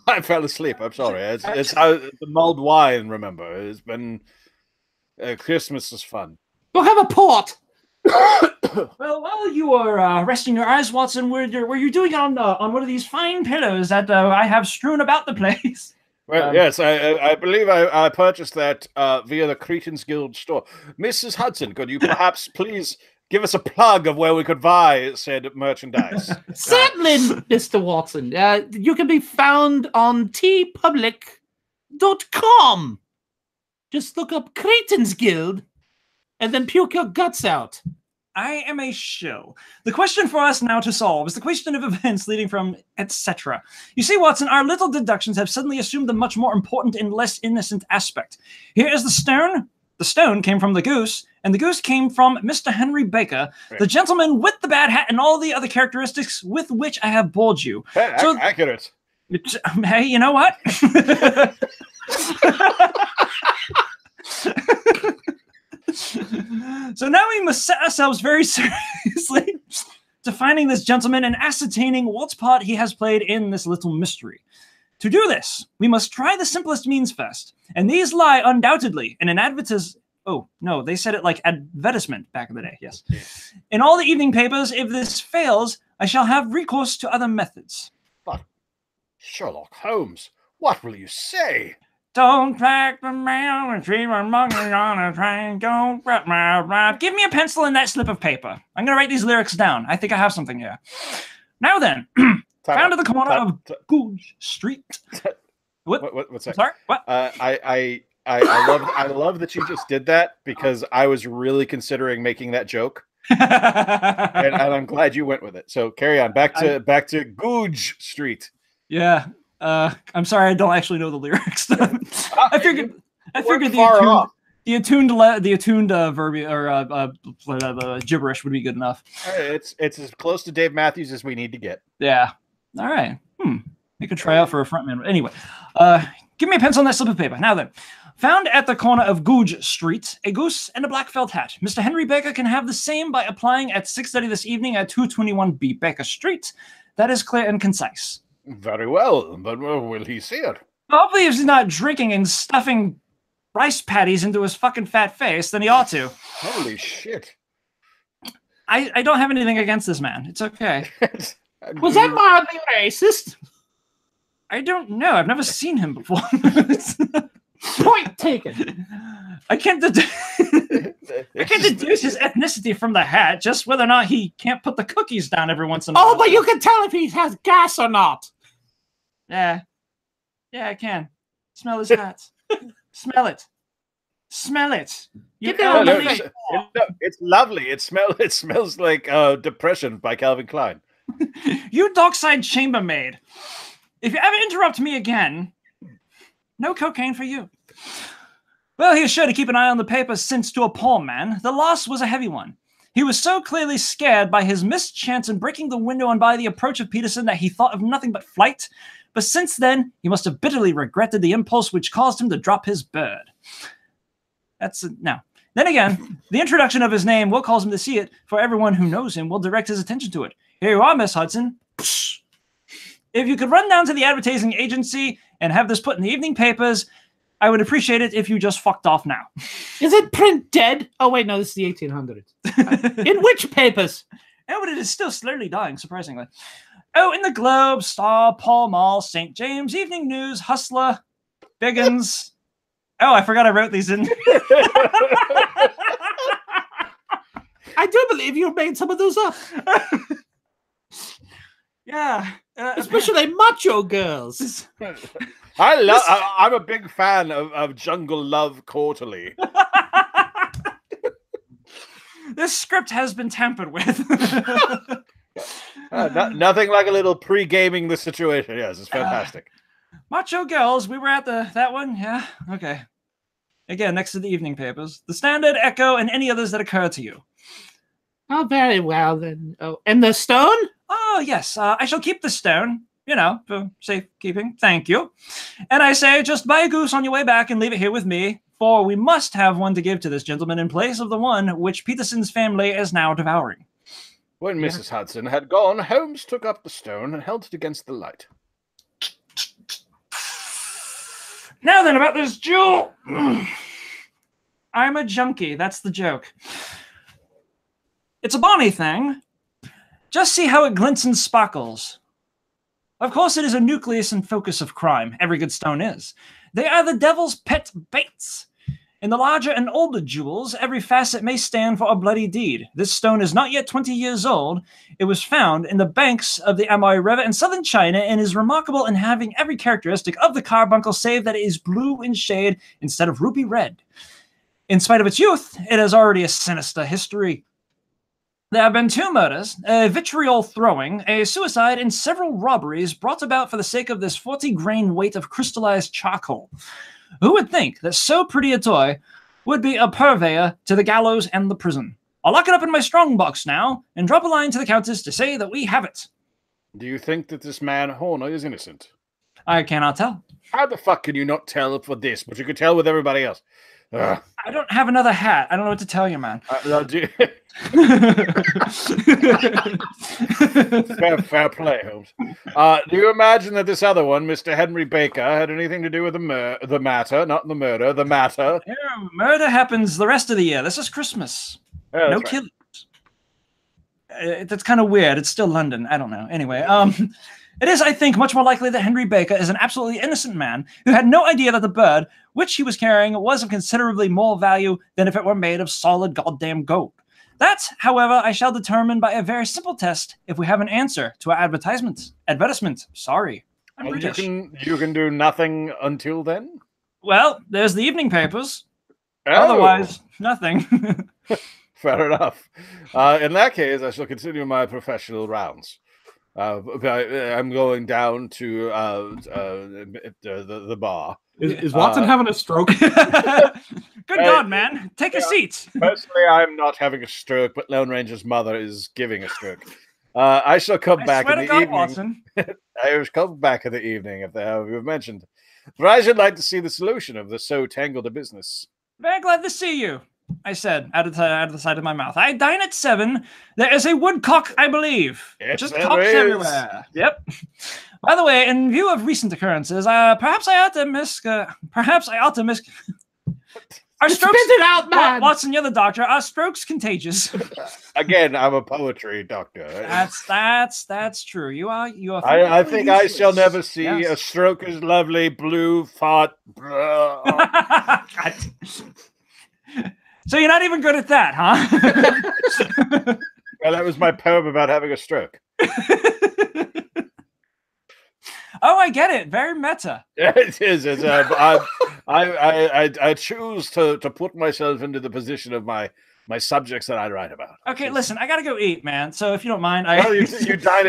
I fell asleep. I'm sorry. It's the mulled wine, remember. It's been... Christmas is fun. We'll have a port! Well, while you were resting your eyes, Watson, were you doing on one of these fine pillows that I have strewn about the place? Well, yes, I believe I purchased that via the Cretans Guild store. Mrs. Hudson, could you perhaps please give us a plug of where we could buy said merchandise? Certainly, Mr. Watson. You can be found on tpublic.com. Just look up Cretans Guild and then puke your guts out. I am a shill. The question for us now to solve is the question of events leading from etc. You see, Watson, our little deductions have suddenly assumed a much more important and less innocent aspect. Here is the stone. The stone came from the goose, and the goose came from Mr. Henry Baker, the gentleman with the bad hat and all the other characteristics with which I have bored you. Accurate. Hey, you know what? So now we must set ourselves very seriously to finding this gentleman and ascertaining what part he has played in this little mystery. To do this, we must try the simplest means first, and these lie undoubtedly in an Oh, no, they said it like advertisement back in the day, yes. In all the evening papers, if this fails, I shall have recourse to other methods. But, Sherlock Holmes, what will you say? Don't track the mail, retrieve a monkey on a train, don't rap my rap. Give me a pencil and that slip of paper. I'm going to write these lyrics down. I think I have something here. Now then, found at the corner of Gouge Street. What's that? Sorry? What? I love that you just did that because I was really considering making that joke, and I'm glad you went with it. So carry on. Back to Gouge Street. Yeah. I'm sorry, I don't actually know the lyrics. I figured the attuned verbiage or gibberish would be good enough. It's as close to Dave Matthews as we need to get. Yeah. All right. We could try out for a frontman. Anyway, give me a pencil and that slip of paper. Now then, found at the corner of Gouge Street, a goose and a black felt hat. Mr. Henry Baker can have the same by applying at 6:30 this evening at 221B Baker Street. That is clear and concise. Very well, but will he see it? Hopefully, if he's not drinking and stuffing rice patties into his fucking fat face, then he ought to. Holy shit. I don't have anything against this man. It's okay. Was that mildly racist? I don't know. I've never seen him before. Point taken. I can't deduce his ethnicity from the hat, just whether or not he can't put the cookies down every once in a while. Oh, but you can tell if he has gas or not. Yeah. Yeah, I can. Smell his hat. Smell it. Smell it. It's lovely. It smells like Depression by Calvin Klein. You dockside chambermaid. If you ever interrupt me again, no cocaine for you. Well, he was sure to keep an eye on the papers since, to a poor man, the loss was a heavy one. He was so clearly scared by his missed chance in breaking the window and by the approach of Peterson that he thought of nothing but flight. But since then, he must have bitterly regretted the impulse which caused him to drop his bird. Now. Then again, the introduction of his name will cause him to see it, for everyone who knows him will direct his attention to it. Here you are, Miss Hudson. Psh. If you could run down to the advertising agency and have this put in the evening papers, I would appreciate it if you just fucked off now. Is it print dead? Oh, wait, no, this is the 1800s. In which papers? Oh, but it is still slowly dying, surprisingly. Oh, in the Globe, Star, Pall Mall, St. James, Evening News, Hustler, Biggins. Oh, I forgot I wrote these in. I do believe you made some of those up. Yeah. Especially macho girls. I'm a big fan of Jungle Love Quarterly. This script has been tampered with. Nothing like a little pre-gaming the situation. Yes, it's fantastic. Macho girls, we were at that one. Yeah, okay. Again, next to the evening papers. The Standard, Echo, and any others that occur to you. Oh, very well then. Oh, and the stone? Oh, yes. I shall keep the stone, for safekeeping. Thank you. And I say, just buy a goose on your way back and leave it here with me, for we must have one to give to this gentleman in place of the one which Peterson's family is now devouring. When Mrs. Hudson had gone, Holmes took up the stone and held it against the light. Now then, about this jewel. I'm a junkie. That's the joke. It's a bonny thing. Just see how it glints and sparkles. Of course, it is a nucleus and focus of crime. Every good stone is. They are the devil's pet baits. In the larger and older jewels, every facet may stand for a bloody deed. This stone is not yet 20 years old. It was found in the banks of the Amoy River in southern China and is remarkable in having every characteristic of the carbuncle, save that it is blue in shade instead of ruby red. In spite of its youth, it has already a sinister history. There have been 2 murders, a vitriol throwing, a suicide, and several robberies brought about for the sake of this 40-grain weight of crystallized charcoal. Who would think that so pretty a toy would be a purveyor to the gallows and the prison? I'll lock it up in my strongbox now and drop a line to the countess to say that we have it. Do you think that this man Horner is innocent? I cannot tell. How the fuck can you not tell for this, but you could tell with everybody else? I don't have another hat. I don't know what to tell you, man. Fair play, Holmes. Do you imagine that this other one, Mr. Henry Baker, had anything to do with the matter, not the murder, the matter? Yeah, murder happens the rest of the year. This is Christmas. Yeah, no killings. That's kind of weird. It's still London. I don't know. Anyway, it is, I think, much more likely that Henry Baker is an absolutely innocent man who had no idea that the bird which he was carrying was of considerably more value than if it were made of solid goddamn gold. That, however, I shall determine by a very simple test if we have an answer to our advertisement. Sorry. I'm British. You can do nothing until then? Well, there's the evening papers. Oh. Otherwise, nothing. Fair enough. In that case, I shall continue my professional rounds. I'm going down to the bar. Is Watson having a stroke? Good God, man. Take a seat. Personally, I'm not having a stroke, but Lone Ranger's mother is giving a stroke. I shall come back in the evening. Watson. I will come back in the evening, if you've mentioned. For I should like to see the solution of this so tangled a business. Very glad to see you, I said, out of the side of my mouth. I dine at 7. There is a woodcock, I believe. Yes, just cocks everywhere. Yep. By the way, in view of recent occurrences, perhaps I ought to miss. Our strokes. Spit it out, man. Watson, you're the doctor. Are strokes contagious? Again, I'm a poetry doctor. That's true. You are. I think I shall never see a stroke as lovely, blue, fart. So you're not even good at that, huh? Well, that was my poem about having a stroke. Oh, I get it. Very meta. It is. I choose to put myself into the position of my subjects that I write about. Okay, listen, I gotta go eat, man. So if you don't mind, you died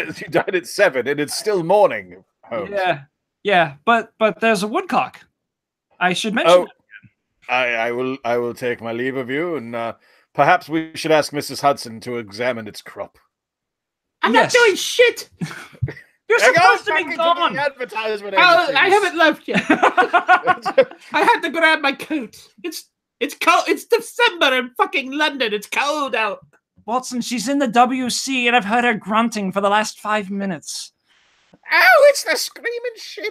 at 7, and it's still morning. Holmes. Yeah, but there's a woodcock. I should mention. I will take my leave of you, and perhaps we should ask Mrs. Hudson to examine its crop. I'm not doing shit. You're supposed to be gone. I haven't left yet. I had to grab my coat. It's cold. It's December in fucking London. It's cold out. Watson, she's in the WC, and I've heard her grunting for the last 5 minutes. Oh, it's the screaming shit.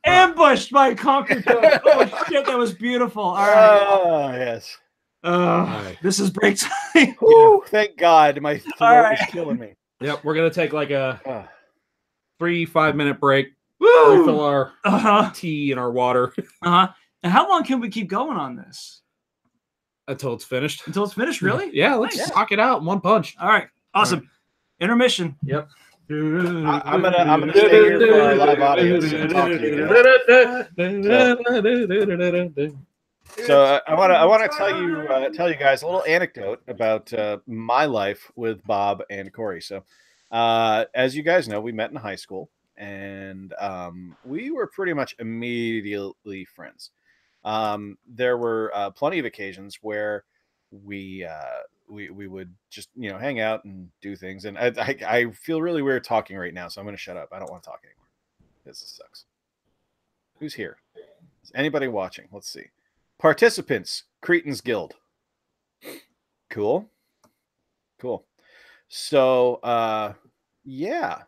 Ambushed by Conquer Coat. Oh shit, that was beautiful. All right. Oh yes. This is break time. Woo, thank God, my throat is killing me. Yep, we're gonna take like a 3-5 minute break. Woo! Refill our tea and our water. And how long can we keep going on this? Until it's finished. Until it's finished, really? Yeah, let's knock it out in one punch. All right, awesome. Right. Intermission. Yep. I'm gonna stay here for our live audience and talk to you. So I want to tell you guys a little anecdote about my life with Bob and Corey. So as you guys know, we met in high school, and we were pretty much immediately friends. There were plenty of occasions where we would just hang out and do things, and I feel really weird talking right now, so I'm going to shut up. I don't want to talk anymore. This sucks. Who's here? Is anybody watching? Let's see. Participants, Cretan's Guild. Cool. So yeah,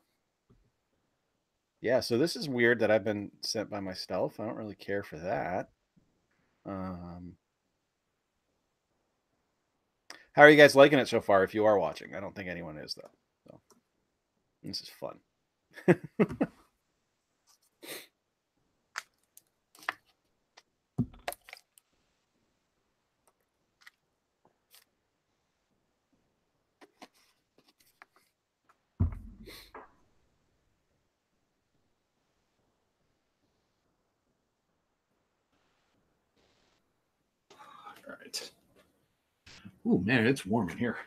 so this is weird that I've been sent by myself. I don't really care for that. How are you guys liking it so far, if you are watching? I don't think anyone is, though. So, this is fun. All right. Oh man, it's warm in here.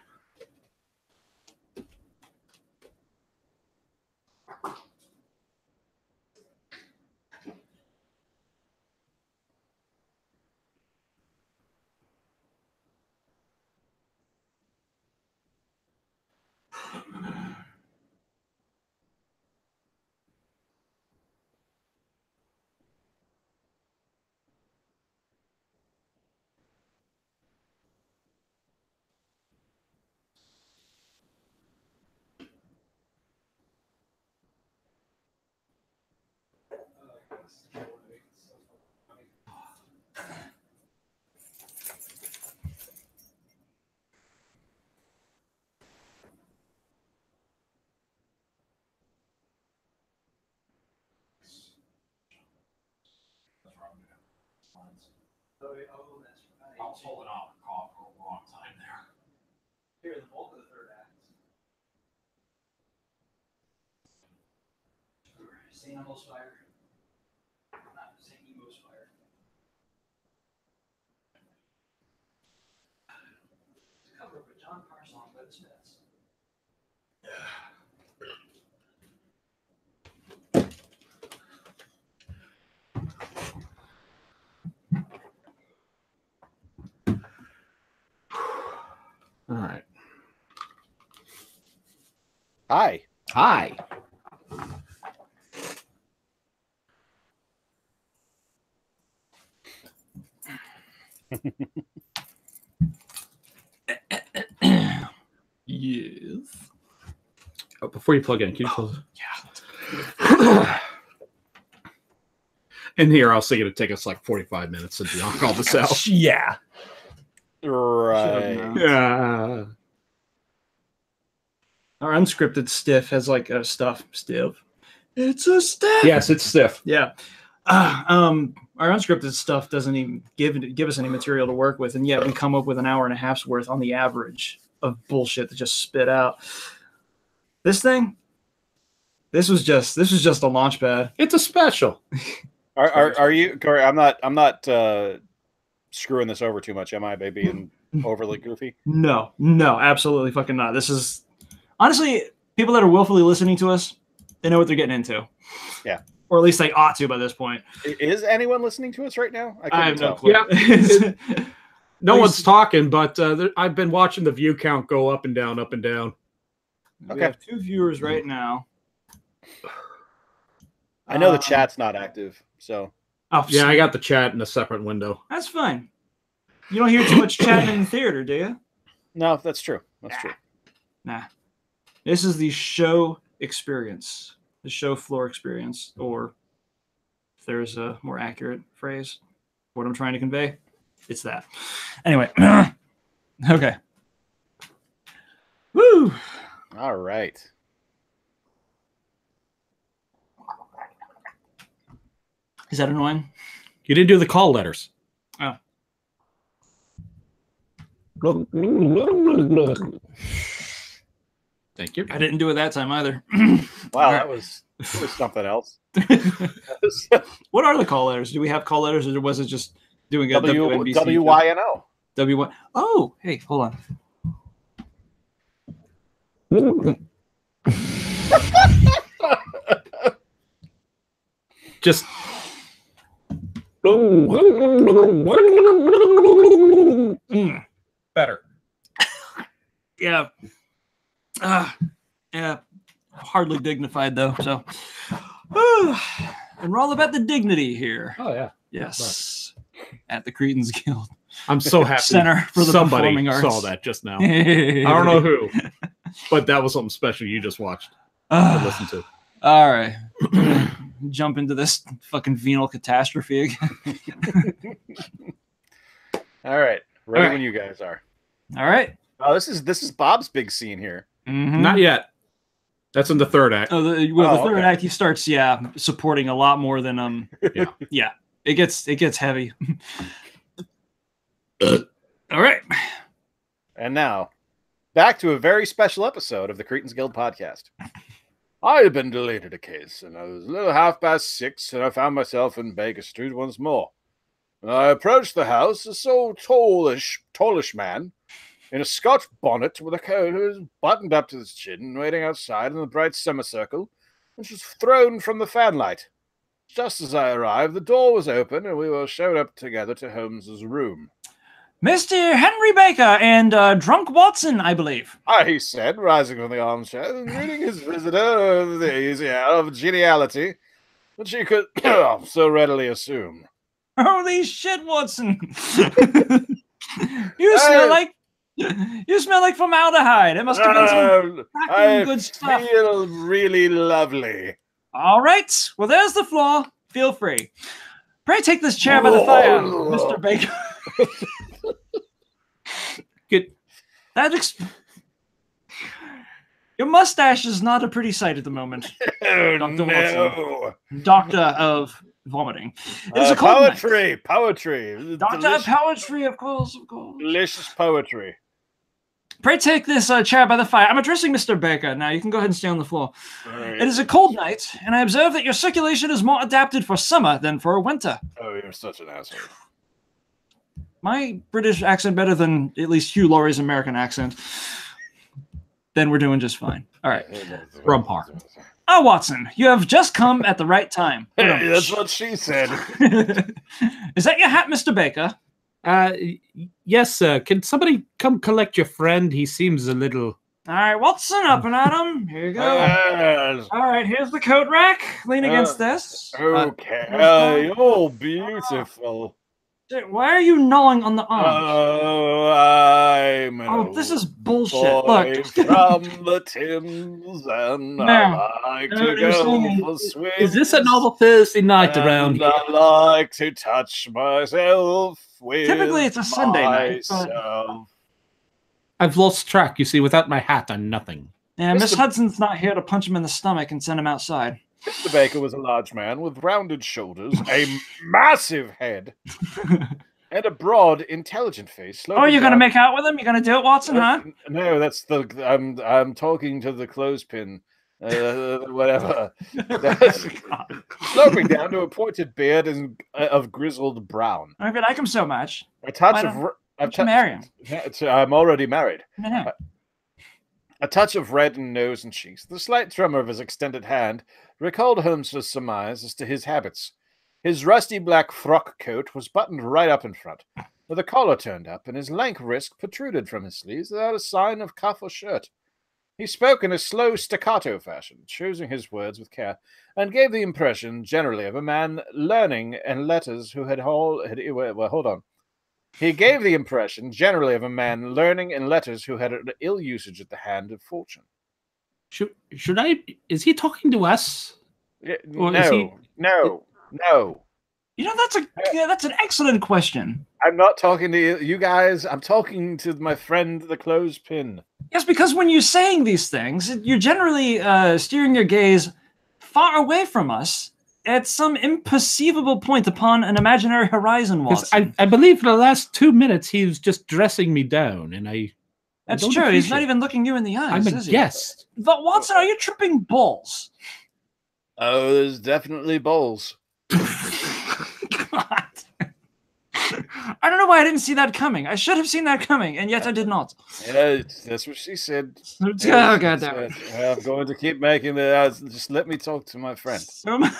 I was holding off a cough for a long time there. Here, the bulk of the third act. St. Elmo's Fire. Not St. Nemo's Fire. It's a cover of a John Carr song by the Smiths. All right. Hi. Hi. Yes. Oh, before you plug in, can you close? Yeah. In here, I was thinking it'd take us like 45 minutes to knock all this out. Yeah. Right. Yeah. Our unscripted stiff has like a stiff. It's a stiff. Yes, it's stiff. Yeah. Our unscripted stuff doesn't even give us any material to work with, and yet we come up with an hour and a half's worth on the average of bullshit to just spit out. This was just a launch pad. It's a special. Are you, Corey? I'm not screwing this over too much, am I, by being overly goofy? No, absolutely fucking not. This is honestly, people that are willfully listening to us, they know what they're getting into. Yeah. Or at least they ought to by this point. Is anyone listening to us right now? I have no clue. Yeah. No one's talking, but I've been watching the view count go up and down, up and down. We have 2 viewers right now. I know the chat's not active, so. Oh, yeah, I got the chat in a separate window. That's fine. You don't hear too much chatting in the theater, do you? No, that's true. That's true. Nah. This is the show experience, the show floor experience, or if there's a more accurate phrase, what I'm trying to convey, it's that. Anyway, okay. Woo! All right. Is that annoying? You didn't do the call letters. Oh. Thank you. I didn't do it that time either. Wow, that was something else. What are the call letters? Do we have call letters, or was it just doing a WNBC? WYNO. W1. Oh, hey, hold on. Just better. Yeah. Yeah. Hardly dignified though. So, and we're all about the dignity here. Oh yeah. Yes. At the Cretans Guild. I'm so happy. Center for the Performing Arts. Saw that just now. I don't know who, but that was something special you just watched. To listen to. All right. Jump into this fucking venal catastrophe again. All right. Ready when you guys are. All right. Oh, this is Bob's big scene here. Mm-hmm. Not yet. That's in the third act. Oh, the third act he starts, supporting a lot more than yeah. It gets heavy. All right. And now, back to a very special episode of the Cretans Guild podcast. I had been delayed at a case, and it was a little 6:30, and I found myself in Baker Street once more. When I approached the house, a so tallish man in a Scotch bonnet with a coat who was buttoned up to his chin, waiting outside in the bright semicircle, which was thrown from the fanlight. Just as I arrived, the door was open, and we were shown up together to Holmes's room. Mr. Henry Baker and Drunk Watson, I believe. He said, rising from the armchair and greeting his visitor with the easy air of geniality which she could so readily assume. Holy shit, Watson! You smell like formaldehyde. It must have been some cracking good stuff. I feel really lovely. All right. Well, there's the floor. Feel free. Pray take this chair by the fire, Mr. Baker. Good. Your mustache is not a pretty sight at the moment, Dr. Watson. Doctor of vomiting. It's a poetry. Doctor of poetry, of course. Delicious poetry. Pray take this chair by the fire. I'm addressing Mr. Baker. Now, you can go ahead and stay on the floor. Right. It is a cold night, and I observe that your circulation is more adapted for summer than for winter. Oh, you're such an asshole. My British accent better than at least Hugh Laurie's American accent. Then we're doing just fine. All right. From par. Oh, Watson, you have just come at the right time. Hey, that's what she said. Is that your hat, Mr. Baker? Yes, sir. Can somebody come collect your friend? He seems a little... All right, Watson, up and at him. Here you go. All right, here's the coat rack. Lean against this. Okay. Oh, beautiful. Why are you gnawing on the arms? This is bullshit. Look. From the Thames, and I like to go for swim. Is this a novel Thursday night around here? I like to touch myself with Typically, it's a Sunday night. But... I've lost track. You see, without my hat, I'm nothing. Yeah, Miss Hudson's not here to punch him in the stomach and send him outside. Mr. Baker was a large man with rounded shoulders, a massive head, and a broad, intelligent face. Oh, you're going to make out with him? You're going to do it, Watson, huh? No, that's the... I'm talking to the clothespin. Whatever. Sloping down to a pointed beard and of grizzled brown. I like him so much. A touch of... marry him. I'm already married. No. A touch of red in nose and cheeks, the slight tremor of his extended hand recalled Holmes's surmise as to his habits. His rusty black frock coat was buttoned right up in front, with a collar turned up, and his lank wrist protruded from his sleeves without a sign of cuff or shirt. He spoke in a slow staccato fashion, choosing his words with care, and gave the impression generally of a man learning and letters who had He gave the impression, generally, of a man learning in letters who had an ill usage at the hand of fortune. Should I? Is he talking to us? No. You know, that's an excellent question. I'm not talking to you guys. I'm talking to my friend, the clothespin. Yes, because when you're saying these things, you're generally steering your gaze far away from us. At some imperceivable point upon an imaginary horizon, Watson. I believe for the last 2 minutes he was just dressing me down, and That's true. He's not even looking you in the eyes. I'm a guest. But Watson, are you tripping balls? Oh, there's definitely balls. God. I don't know why I didn't see that coming. I should have seen that coming, and yet I did not. Yeah, that's what she said. Oh, God damn it. I'm going to keep making the odds. Just let me talk to my friend. You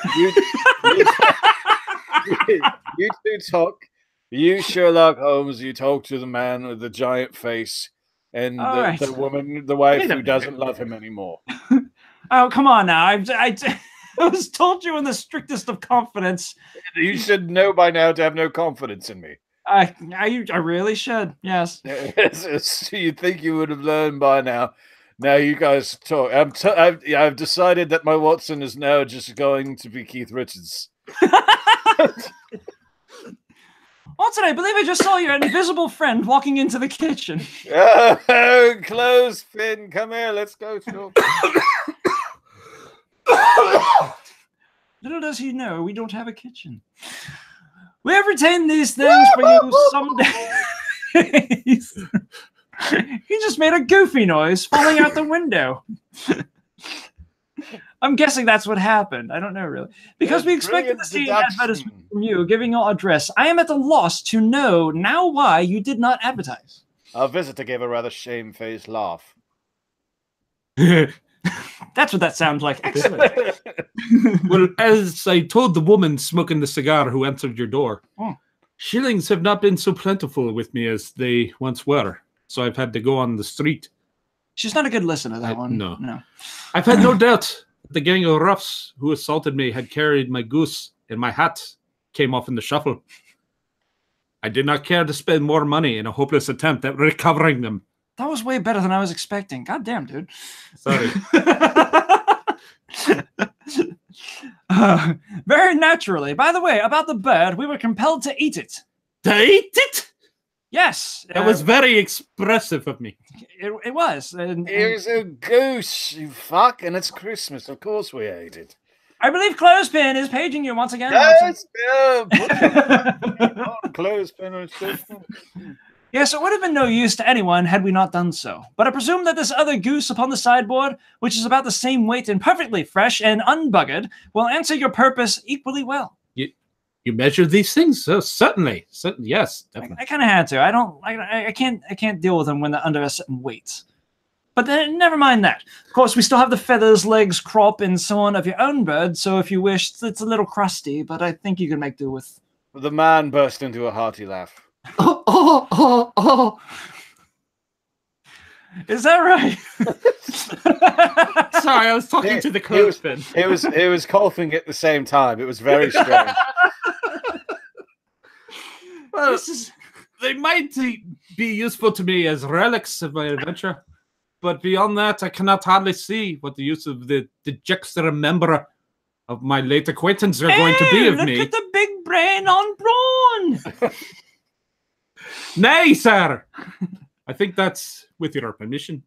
two talk. You, Sherlock Holmes, you talk to the man with the giant face and the woman, the wife who doesn't love him anymore. Oh, come on now. I was told you in the strictest of confidence. You should know by now to have no confidence in me. I really should. Yes. You'd think you would have learned by now. Now you guys talk. I've decided that my Watson is now just going to be Keith Richards. Watson, I believe I just saw your invisible friend walking into the kitchen. Oh, clothespin, come here. Let's go talk. Little does he know, we don't have a kitchen. We have retained these things for you someday. He just made a goofy noise falling out the window. I'm guessing that's what happened. I don't know, really. Because we expected to see an advertisement from you giving your address. I am at a loss to know now why you did not advertise. Our visitor gave a rather shamefaced laugh. That's what that sounds like. Excellent. Well, as I told the woman smoking the cigar who answered your door, shillings have not been so plentiful with me as they once were, so I've had to go on the street. She's not a good listener, that one. No. I've had no doubt the gang of roughs who assaulted me had carried my goose, and my hat came off in the shuffle. I did not care to spend more money in a hopeless attempt at recovering them. That was way better than I was expecting. God damn, dude. Sorry. Very naturally. By the way, about the bird, we were compelled to eat it. To eat it? Yes. That was very expressive of me. It was. Here's a goose, you fuck, and it's Christmas. Of course we ate it. I believe Clothespin is paging you once again. Yes, Clothespin. Yes, it would have been no use to anyone had we not done so. But I presume that this other goose upon the sideboard, which is about the same weight and perfectly fresh and unbuggered, will answer your purpose equally well. You measure these things? Certainly. Yes, definitely. I kind of had to. I can't deal with them when they're under a certain weight. But then, never mind that. Of course, we still have the feathers, legs, crop, and so on of your own bird, so if you wish, it's a little crusty, but I think you can make do with. The man burst into a hearty laugh. Oh. Is that right? Sorry, I was talking to the clothespin. It was coughing at the same time. It was very strange. Well, they might be useful to me as relics of my adventure, but beyond that, I cannot hardly see what the use of the dexter member of my late acquaintance are going to be of look me. Look at the big brain on Brawn! Nay, sir! I think that's with your permission.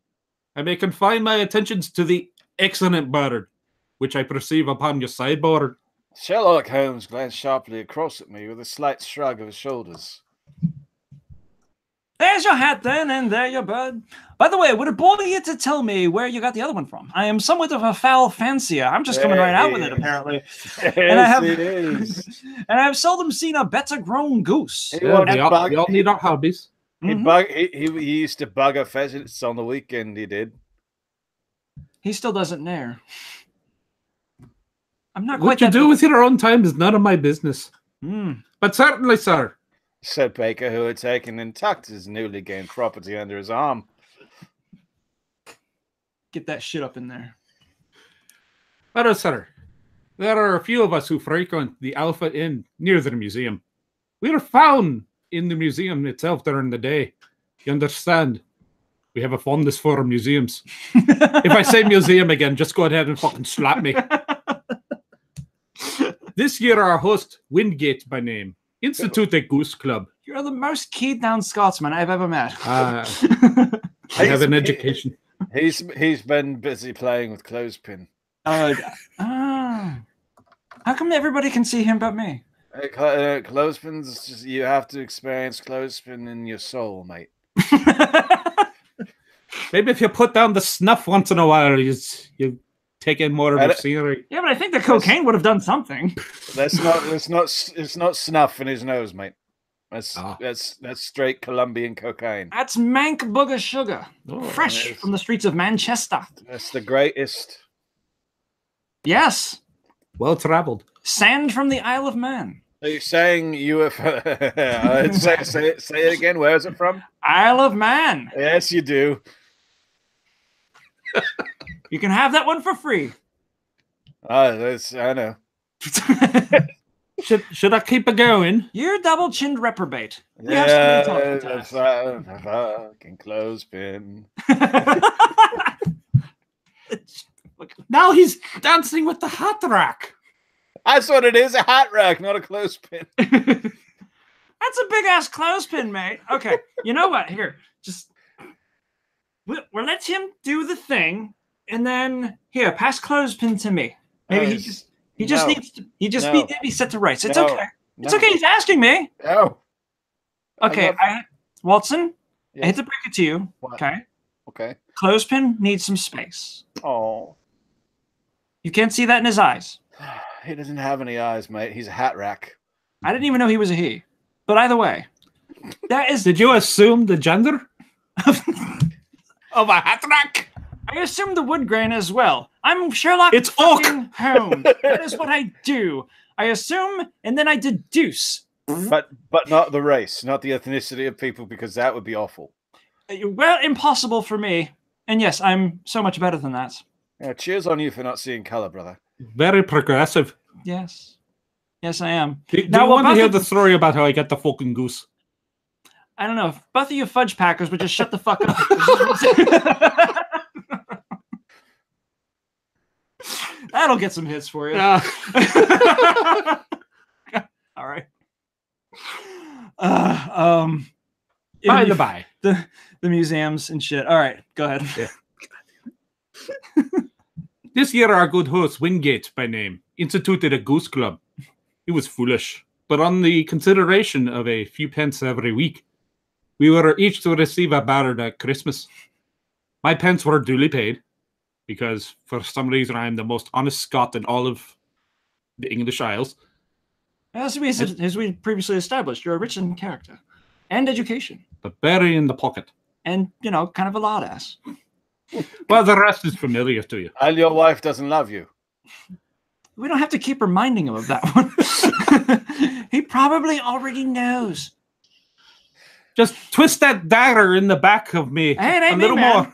I may confine my attentions to the excellent bird, which I perceive upon your sideboard. Sherlock Holmes glanced sharply across at me with a slight shrug of his shoulders. There's your hat, then, and there your bird. By the way, would it bother you to tell me where you got the other one from? I am somewhat of a foul fancier. I'm just coming right out with it, apparently. Yes, it is. And I have seldom seen a better grown goose. We all need our hobbies. He used to bug our pheasants on the weekend, he did. He still doesn't dare. I'm not quite. What you do with your own time is none of my business. But certainly, sir, said Baker, who had taken and tucked his newly gained property under his arm. Get that shit up in there. Well, sir, there are a few of us who frequent the Alpha Inn near the museum. We are found in the museum itself during the day. You understand? We have a fondness for museums. If I say museum again, just go ahead and fucking slap me. This year, our host, Wingate by name, institute a goose club. You're the most keyed down Scotsman I've ever met. I have an education. He's been busy playing with Clothespin. How come everybody can see him but me? Clothespin's just, you have to experience Clothespin in your soul, mate. Maybe if you put down the snuff once in a while, you take in more of the scenery. Yeah, but I think the cocaine would have done something. It's not snuff in his nose, mate. That's straight Colombian cocaine. That's Mank Booger Sugar, fresh from the streets of Manchester. That's the greatest. Yes. Well traveled. Sand from the Isle of Man. Are you saying UFO? say it again. Where is it from? Isle of Man. Yes, you do. You can have that one for free. I know. Should I keep it going? You're double-chinned reprobate. Yeah, fucking clothespin. Now he's dancing with the hat rack. That's what it is, a hat rack, not a clothespin. That's a big-ass clothespin, mate. Okay, you know what? Here, just... We'll let him do the thing, and then... Here, pass clothespin to me. Maybe he just needs to... He just needs to be set to rights. It's okay. It's okay, he's asking me. No. Okay, Watson, I hate to break it to you. What? Okay? Okay. Clothespin needs some space. Oh. You can't see that in his eyes. He doesn't have any eyes, mate. He's a hat rack. I didn't even know he was a he. But either way, that is... Did you assume the gender of a hat rack? I assumed the wood grain as well. I'm Sherlock Holmes. That is what I do. I assume, and then I deduce. But not the race, not the ethnicity of people, because that would be awful. Well, impossible for me. And yes, I'm so much better than that. Yeah, cheers on you for not seeing color, brother. Very progressive. Yes. Yes, I am. Do you want to hear the story about how I get the fucking goose? I don't know. If both of you fudge packers would just shut the fuck up. That'll get some hits for you. All right. By the by. The museums and shit. All right, go ahead. Yeah. This year, our good host, Wingate by name, instituted a goose club. It was foolish, but on the consideration of a few pence every week, we were each to receive a ballad at Christmas. My pence were duly paid, because for some reason I am the most honest Scot in all of the English Isles. As we previously established, you're a rich in character and education. But very in the pocket. And, kind of a lard ass. Well, the rest is familiar to you. And your wife doesn't love you. We don't have to keep reminding him of that one. He probably already knows. Just twist that dagger in the back of me hey, a little more.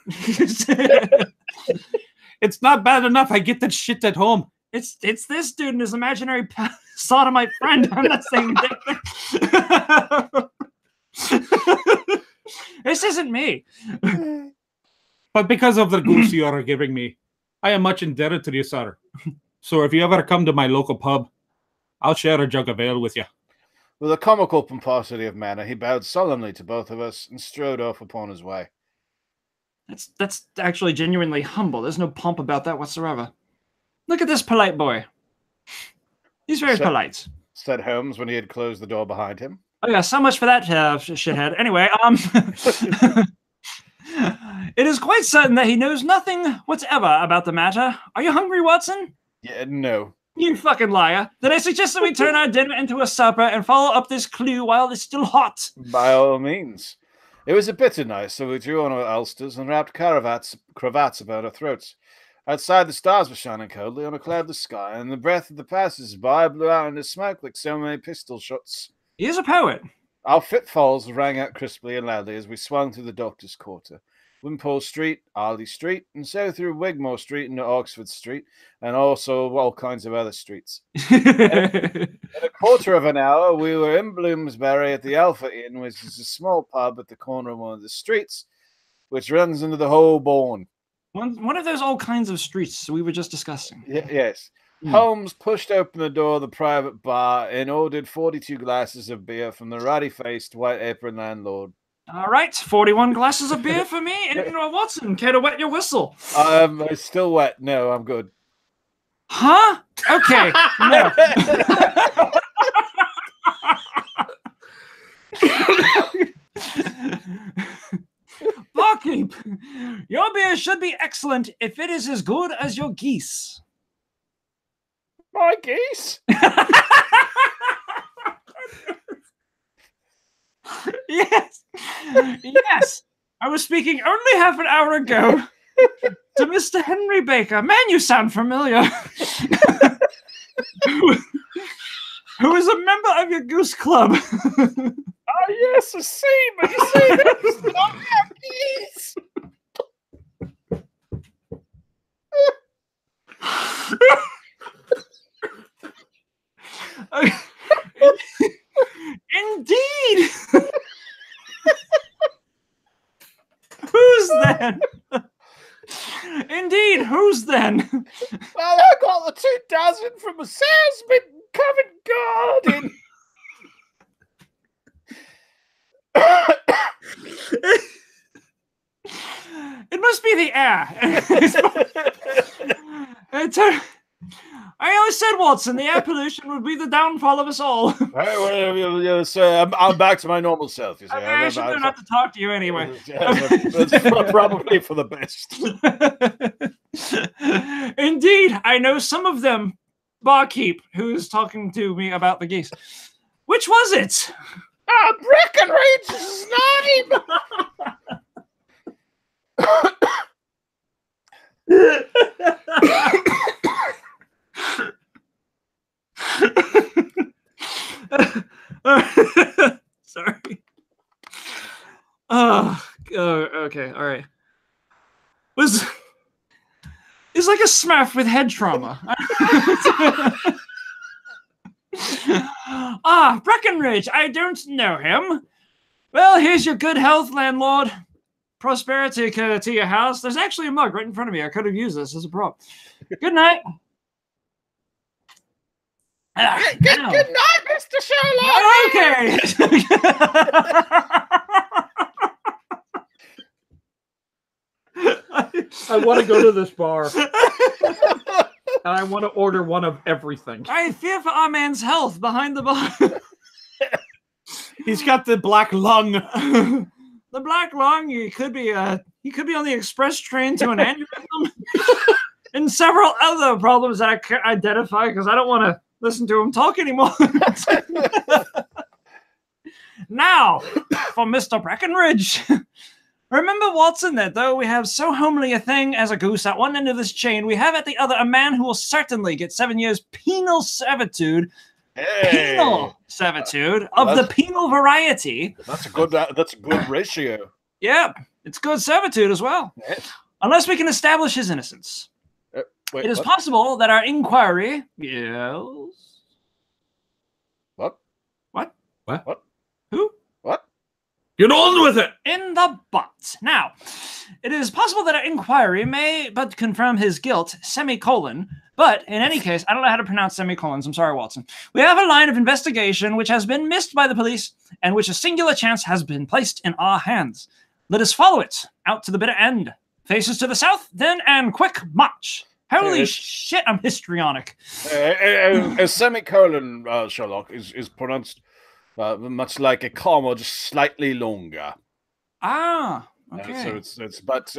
It's not bad enough I get that shit at home. It's this dude and his imaginary sodomite friend. I'm not saying that. This isn't me. But because of the goose you are giving me, I am much indebted to you, sir. So if you ever come to my local pub, I'll share a jug of ale with you. With a comical pomposity of manner, he bowed solemnly to both of us and strode off upon his way. That's actually genuinely humble. There's no pomp about that whatsoever. Look at this polite boy. He's very polite, said Holmes when he had closed the door behind him. Oh yeah, so much for that shithead. Anyway, it is quite certain that he knows nothing whatever about the matter. Are you hungry, Watson? Yeah, no. You fucking liar. Then I suggest that we turn our dinner into a supper and follow up this clue while it's still hot. By all means. It was a bitter night, so we drew on our ulsters and wrapped cravats about our throats. Outside, the stars were shining coldly on a cloudless sky, and the breath of the passers-by blew out into smoke like so many pistol shots. He is a poet. Our footfalls rang out crisply and loudly as we swung through the Doctor's Quarter, Wimpole Street, Arley Street, and so through Wigmore Street into Oxford Street, and also all kinds of other streets. In a quarter of an hour, we were in Bloomsbury at the Alpha Inn, which is a small pub at the corner of one of the streets, which runs into the Holborn. One of those all kinds of streets we were just discussing. Yes. Holmes pushed open the door of the private bar and ordered 42 glasses of beer from the ruddy-faced, white-apron landlord. All right, 41 glasses of beer for me. And Watson, care to wet your whistle? It's still wet. No, I'm good. Huh? Okay. No. Barkeep, your beer should be excellent if it is as good as your geese. My geese? Yes. Yes. I was speaking only half an hour ago to Mr. Henry Baker. Man, you sound familiar. Who is a member of your goose club. Oh, yes, I see, but you see, that's not geese. Indeed. Who's then? Indeed, who's then? Well, I got the 2,000 from a salesman in Covent Garden. It must be the air. I always said, Watson, the air pollution would be the downfall of us all. I'm back to my normal self. You see. I should know not to talk to you anyway. That's probably for the best. Indeed, I know some of them. Barkeep, who's talking to me about the geese. Which was it? Breckenridge's name! Sorry. Oh, okay, all right. It's like a smurf with head trauma. Breckenridge, I don't know him. Well, here's your good health, landlord. Prosperity to your house. There's actually a mug right in front of me. I could have used this as a prop. Good night. Good night, Mr. Sherlock. Okay. I want to go to this bar. And I want to order one of everything. I fear for our man's health behind the bar. He's got the black lung. The black lung. He could be on the express train to an aneurysm, and several other problems that I can't identify because I don't want to listen to him talk anymore. Now, for Mr. Breckenridge. Remember, Watson, that though we have so homely a thing as a goose at one end of this chain, we have at the other a man who will certainly get 7 years penal servitude. Hey. Penal servitude of the penal variety. That's a good ratio. Yep, it's good servitude as well. Yes. Unless we can establish his innocence. Wait, it is what? possible that our inquiry... Yes? What? What? What? What? Who? What? Get on with it! In the butt. Now, it is possible that our inquiry may but confirm his guilt, semicolon, but in any case, I don't know how to pronounce semicolons. I'm sorry, Watson. We have a line of investigation which has been missed by the police and which a singular chance has been placed in our hands. Let us follow it out to the bitter end. Faces to the south, then, and quick march. Holy shit, I'm histrionic. A semicolon, Sherlock, is pronounced much like a comma, just slightly longer. Ah, okay. So but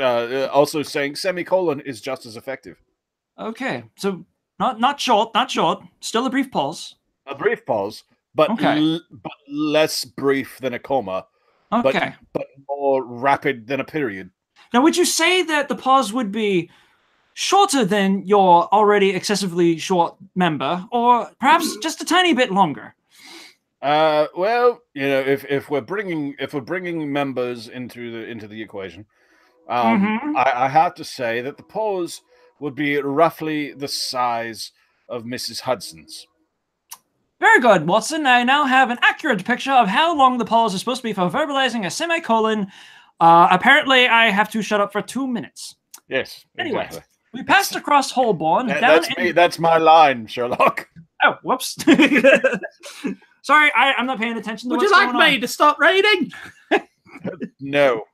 also saying semicolon is just as effective. Okay, so not short, still a brief pause. A brief pause, but but less brief than a comma. Okay. But more rapid than a period. Now, would you say that the pause would be shorter than your already excessively short member, or perhaps just a tiny bit longer? Well, you know, if we're bringing members into the equation, I have to say that the pause would be roughly the size of Mrs. Hudson's. Very good, Watson. I now have an accurate picture of how long the pause is supposed to be for verbalizing a semicolon. Apparently, I have to shut up for 2 minutes. Yes. Anyway, exactly. we passed across Holborn. That's my line, Sherlock. Oh, whoops. Sorry, I'm not paying attention to Would you like me to stop reading? No.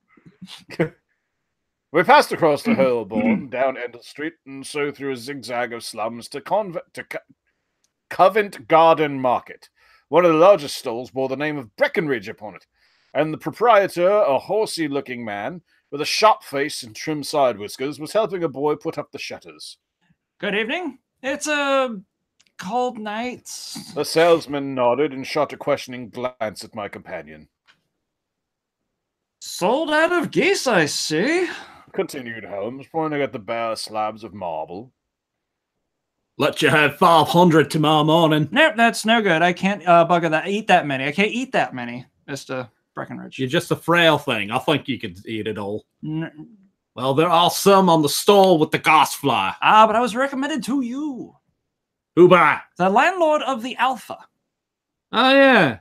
We passed across the Holborn, down Endell Street, and so through a zigzag of slums to Covent Garden Market. One of the largest stalls bore the name of Breckenridge upon it, and the proprietor, a horsey-looking man with a sharp face and trim side whiskers, was helping a boy put up the shutters. Good evening. It's a cold night. The salesman nodded and shot a questioning glance at my companion. Sold out of geese, I see. Continued Holmes, pointing at the bare slabs of marble. Let you have 500 tomorrow morning. Nope, that's no good. I can't eat that many. I can't eat that many, Mr. Breckenridge. You're just a frail thing. I think you could eat it all. Well, there are some on the stall with the gossfly. Ah, but I was recommended to you. Who by? The landlord of the Alpha. Oh, yeah.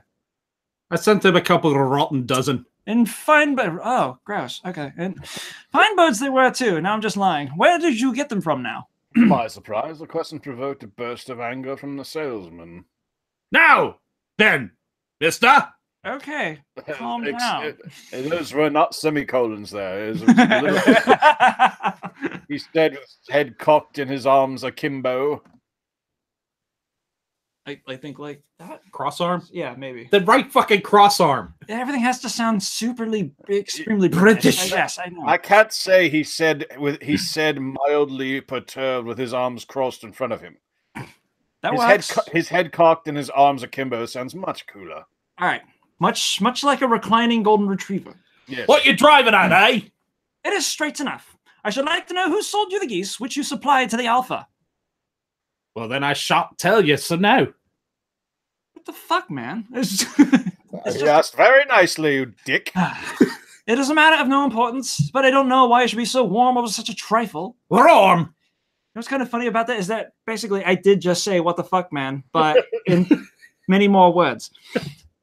I sent him a couple of rotten dozen. And fine birds. Oh, gross. Okay. And fine birds they were, too. Now I'm just lying. Where did you get them from now? To my surprise, the question provoked a burst of anger from the salesman. Now, then, mister. Okay, calm down. Those were not semicolons there. He stood with his head cocked and his arms akimbo. I think like that. Cross arm? Yeah, maybe. The right fucking cross arm. Everything has to sound extremely British. Yes, I know. I can't say he said mildly perturbed with his arms crossed in front of him. That works. His head cocked and his arms akimbo sounds much cooler. All right. Much like a reclining golden retriever. Yes. What you driving at, eh? It is straight enough. I should like to know who sold you the geese which you supplied to the Alpha. Well, then I shan't tell you, so now. What the fuck, man? You asked very nicely, you dick. It is a matter of no importance, but I don't know why I should be so warm over such a trifle. Warm? What's kind of funny about that is that basically I did just say what the fuck, man, but in many more words.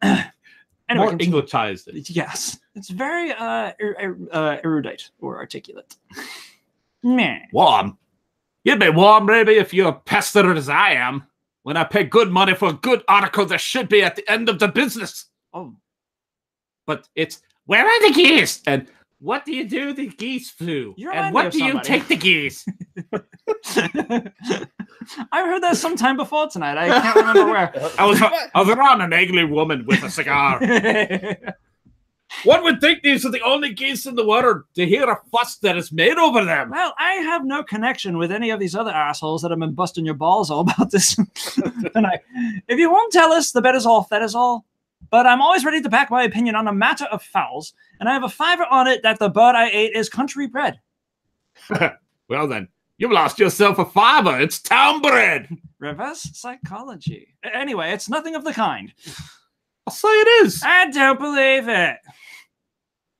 Anyway, more Englishized. Yes. It's very erudite or articulate. Meh. Warm? You'd be warm, maybe, if you're pestered as I am. When I pay good money for a good article, there should be at the end of the business. Oh. But it's, where are the geese? And what do you do the geese flew? And what do you take the geese? I heard that sometime before tonight. I can't remember where. I was around an ugly woman with a cigar. One would think these are the only geese in the world to hear a fuss that is made over them. Well, I have no connection with any of these other assholes that have been busting your balls all about this tonight. If you won't tell us, the bet is off, that is all. But I'm always ready to back my opinion on a matter of fowls, and I have a fiver on it that the bird I ate is country bred. Well then, you've lost yourself a fiver. It's town bred. Reverse psychology. Anyway, it's nothing of the kind. I'll say it is. I don't believe it.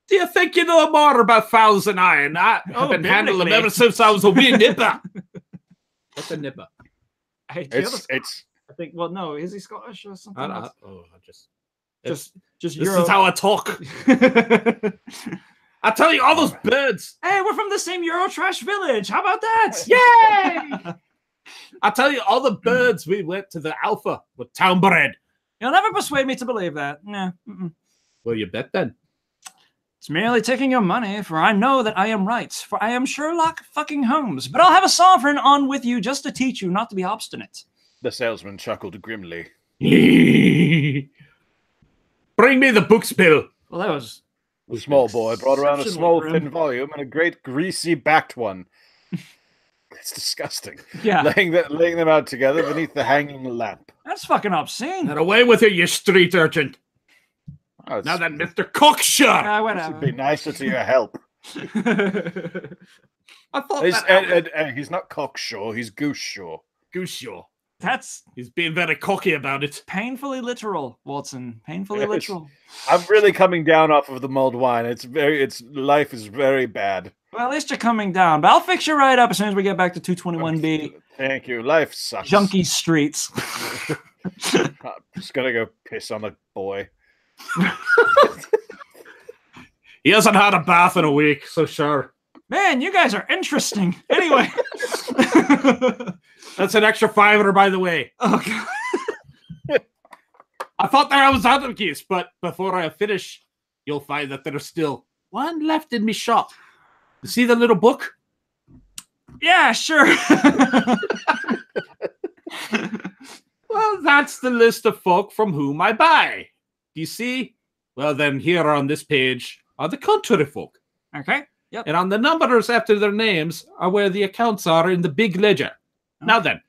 Do you think you know more about fowls than I? And I have been handling them ever since I was a wee nipper. What's a nipper? I think. Well, no, is he Scottish or something? Just this is how I talk. I tell you, all those birds. Hey, we're from the same Eurotrash village. How about that? Yay! I tell you, all the birds we went to the Alpha were town bred. You'll never persuade me to believe that. Nah. Well, you bet then. It's merely taking your money, for I know that I am right, for I am Sherlock fucking Holmes. But I'll have a sovereign on with you just to teach you not to be obstinate. The salesman chuckled grimly. Bring me the books, Bill. Well, that was... The small boy brought around a small, thin volume and a great, greasy-backed one. It's disgusting. Yeah. Laying them out together beneath the hanging lamp. That's fucking obscene. And away with you street urchin. Oh, now that Mr. Cocksure. Whatever. Be nicer to your help. I thought he's not cocksure, he's goose-sure. Goose-sure. He's being very cocky about it. Painfully literal, Watson. Painfully literal. I'm really coming down off of the mulled wine. Life is very bad. Well, at least you're coming down. But I'll fix you right up as soon as we get back to 221B. Thank you. Life sucks. Junkie streets. I'm just gonna go piss on the boy. He hasn't had a bath in a week, so sure. Man, you guys are interesting. Anyway. That's an extra $5, by the way. Oh, God. I thought that I was out of geese, but before I finish, you'll find that there's still one left in me shop. You see the little book? Yeah, sure. Well, that's the list of folk from whom I buy. Do you see? Well, then here on this page are the country folk. Okay. Yep. And on the numbers after their names are where the accounts are in the big ledger. Oh. Now then,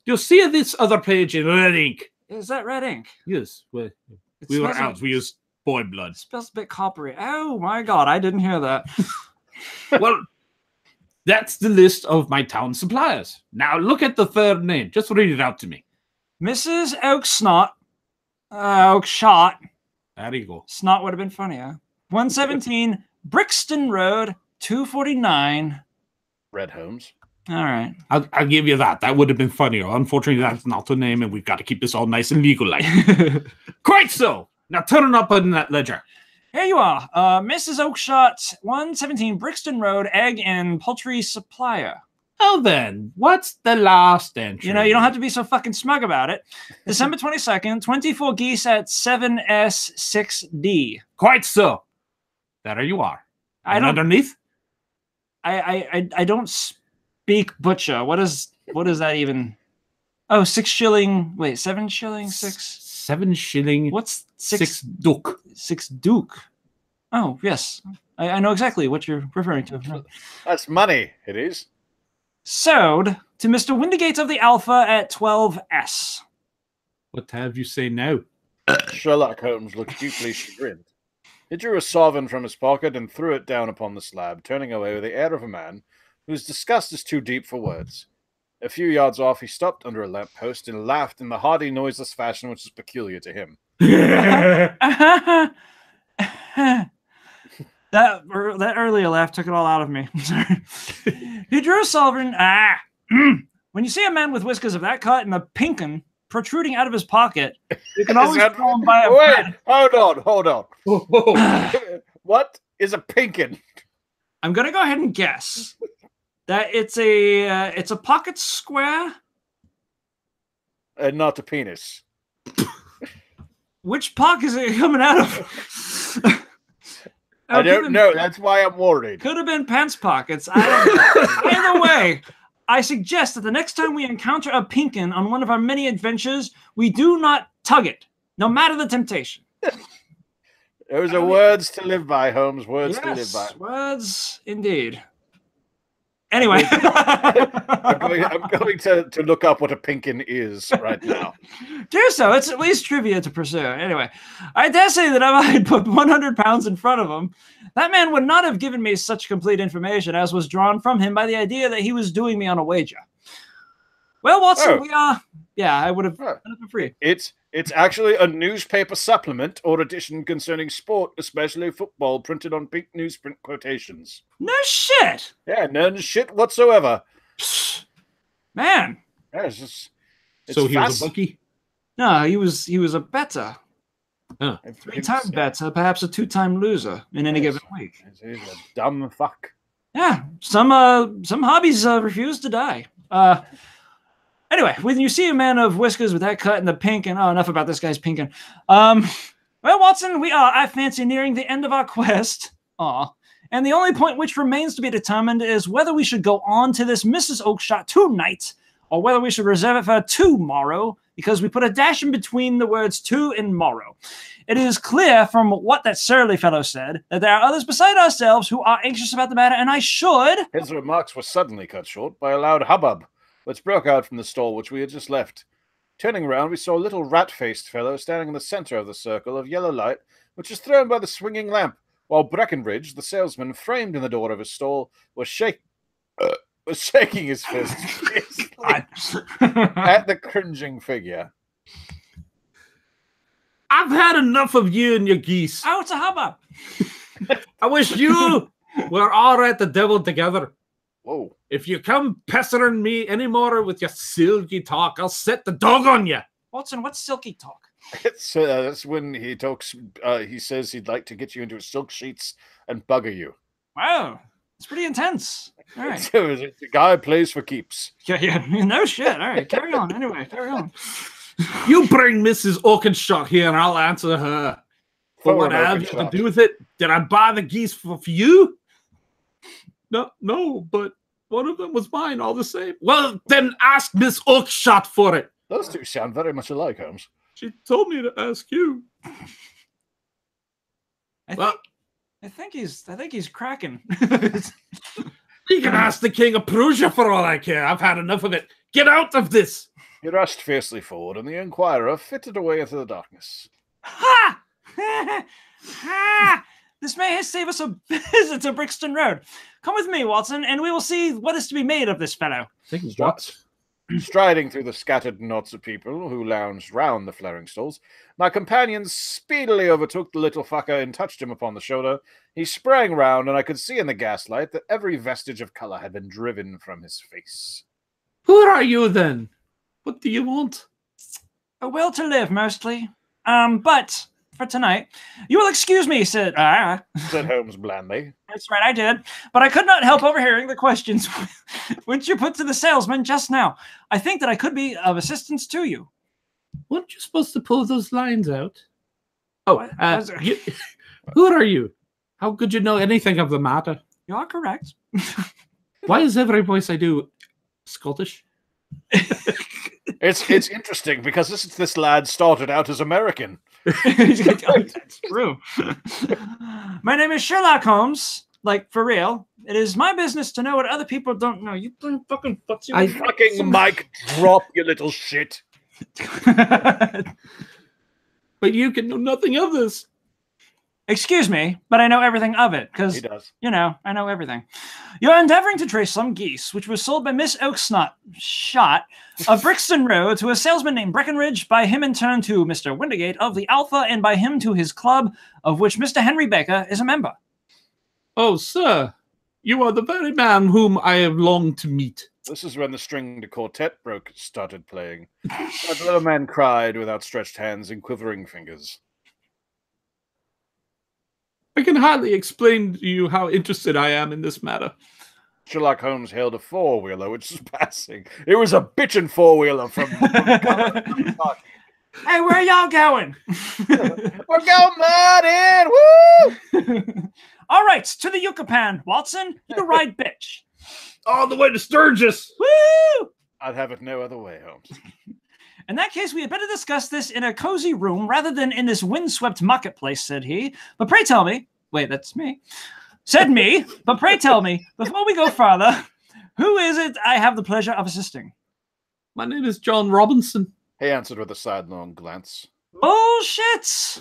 you'll see this other page in red ink. Is that red ink? Yes. We were out. We used boy blood. It smells a bit coppery. Oh, my God. I didn't hear that. Well, that's the list of my town suppliers. Now look at the third name. Just read it out to me. Mrs. Oaksnot. Oakshot. There you go. Snot would have been funnier. 117 Brixton Road, 249. Red Holmes. All right. I'll give you that. That would have been funnier. Unfortunately, that's not the name, and we've got to keep this all nice and legal like. Quite so. Now turn it up in that ledger. Here you are. Mrs. Oakshot, 117 Brixton Road, egg and poultry supplier. Oh, then, what's the last entry? You know, you don't have to be so fucking smug about it. December 22nd, 24 geese at 7S6D. Quite so. There you are. And underneath? I don't speak butcher. What is that even? Oh, 6 shilling. Wait, 7 shilling? 7 shilling. What's 6 duke? 6 duke. Oh, yes. I know exactly what you're referring to. That's money, it is. Sold to Mr. Windigate of the Alpha at 12S. What have you say now? Sherlock Holmes looked deeply chagrined. He drew a sovereign from his pocket and threw it down upon the slab, turning away with the air of a man whose disgust is too deep for words. A few yards off, he stopped under a lamp-post and laughed in the hearty, noiseless fashion which is peculiar to him. That earlier laugh took it all out of me. Sorry. He drew a sovereign. When you see a man with whiskers of that cut and a pinkin protruding out of his pocket, you can always call him by a Wait, hold on. What is a pinkin? I'm gonna go ahead and guess that it's a pocket square. and not a penis. Which pock is it coming out of? I don't know. That's why I'm worried. Could have been pants pockets. I don't know. Either way, I suggest that the next time we encounter a pinkin on one of our many adventures, we do not tug it, no matter the temptation. Those are words to live by, Holmes. Words to live by. Words indeed. Anyway, I'm going to look up what a pinkin is right now. Do so. It's at least trivia to pursue. Anyway, I dare say that if I had put 100 pounds in front of him, that man would not have given me such complete information as was drawn from him by the idea that he was doing me on a wager. Well, Watson, we are... Yeah, I would have done it for free. It's actually a newspaper supplement or edition concerning sport, especially football, printed on pink newsprint quotations. No shit! Yeah, no shit whatsoever. Psst. Man. Yeah, it's so he was a bookie? No, he was a bettor. Huh. 3-time bettor, perhaps a 2-time loser in any given week. He's a dumb fuck. Yeah, some hobbies refuse to die. Anyway, when you see a man of whiskers with that cut and the pink, and enough about this guy's pinking. Well, Watson, we are, I fancy, nearing the end of our quest. And the only point which remains to be determined is whether we should go on to this Mrs. Oakshot tonight, or whether we should reserve it for tomorrow, because we put a dash in between the words to and morrow. It is clear from what that surly fellow said that there are others beside ourselves who are anxious about the matter, and I should... His remarks were suddenly cut short by a loud hubbub, which broke out from the stall which we had just left. Turning round, we saw a little rat-faced fellow standing in the centre of the circle of yellow light, which was thrown by the swinging lamp, while Breckenridge, the salesman, framed in the door of his stall, was shaking his fist at the cringing figure. I've had enough of you and your geese. Oh, it's a hubbub. I wish you were all at the devil together. Whoa. If you come pestering me anymore with your silky talk, I'll set the dog on you. Watson, what's silky talk? That's when he talks, he says he'd like to get you into his silk sheets and bugger you. Wow. It's pretty intense. All right. So the guy plays for keeps. Yeah. No shit. All right. Carry on. Anyway, carry on. You bring Mrs. Oakshot here and I'll answer her. For what have you to do with it? Did I buy the geese for you? No, but one of them was mine all the same. Well, then ask Miss Oakshot for it. Those two sound very much alike, Holmes. She told me to ask you. I think he's cracking. You can ask the King of Prussia for all I care. I've had enough of it. Get out of this. He rushed fiercely forward, and the Inquirer fitted away into the darkness. Ha! Ha! This may save us a visit to Brixton Road. Come with me, Watson, and we will see what is to be made of this fellow. Striding through the scattered knots of people who lounged round the flaring stalls, my companion speedily overtook the little fucker and touched him upon the shoulder. He sprang round, and I could see in the gaslight that every vestige of colour had been driven from his face. Who are you, then? What do you want? A will to live, mostly. But... for tonight. You will excuse me, said Holmes blandly. That's right, I did. But I could not help overhearing the questions which you put to the salesman just now. I think that I could be of assistance to you. Weren't you supposed to pull those lines out? Oh, who are you? How could you know anything of the matter? You are correct. Why is every voice I do Scottish? It's interesting because this lad started out as American. That's true. My name is Sherlock Holmes. Like, for real. It is my business to know what other people don't know. You fucking fucking mic drop, you little shit. But you can know nothing of this. Excuse me, but I know everything of it, because, I know everything. You're endeavoring to trace some geese, which was sold by Miss Oakshot of Brixton Road to a salesman named Breckenridge, by him in turn to Mr. Windigate of the Alpha, and by him to his club, of which Mr. Henry Baker is a member. Oh, sir, you are the very man whom I have longed to meet. This is when the stringed quartet started playing. The little man cried with outstretched hands and quivering fingers. I can hardly explain to you how interested I am in this matter. Sherlock Holmes hailed a four-wheeler which was passing. It was a bitchin' four-wheeler from Hey, where y'all going? We're going mud in! Woo! All right, to the Yucatan, Watson. You ride, bitch. All the way to Sturgis. Woo! I'd have it no other way, Holmes. In that case, we had better discuss this in a cozy room rather than in this windswept marketplace, said he. But pray tell me, wait, that's me. Said me, but pray tell me, before we go farther, who is it I have the pleasure of assisting? My name is John Robinson. He answered with a sidelong glance. Bullshit!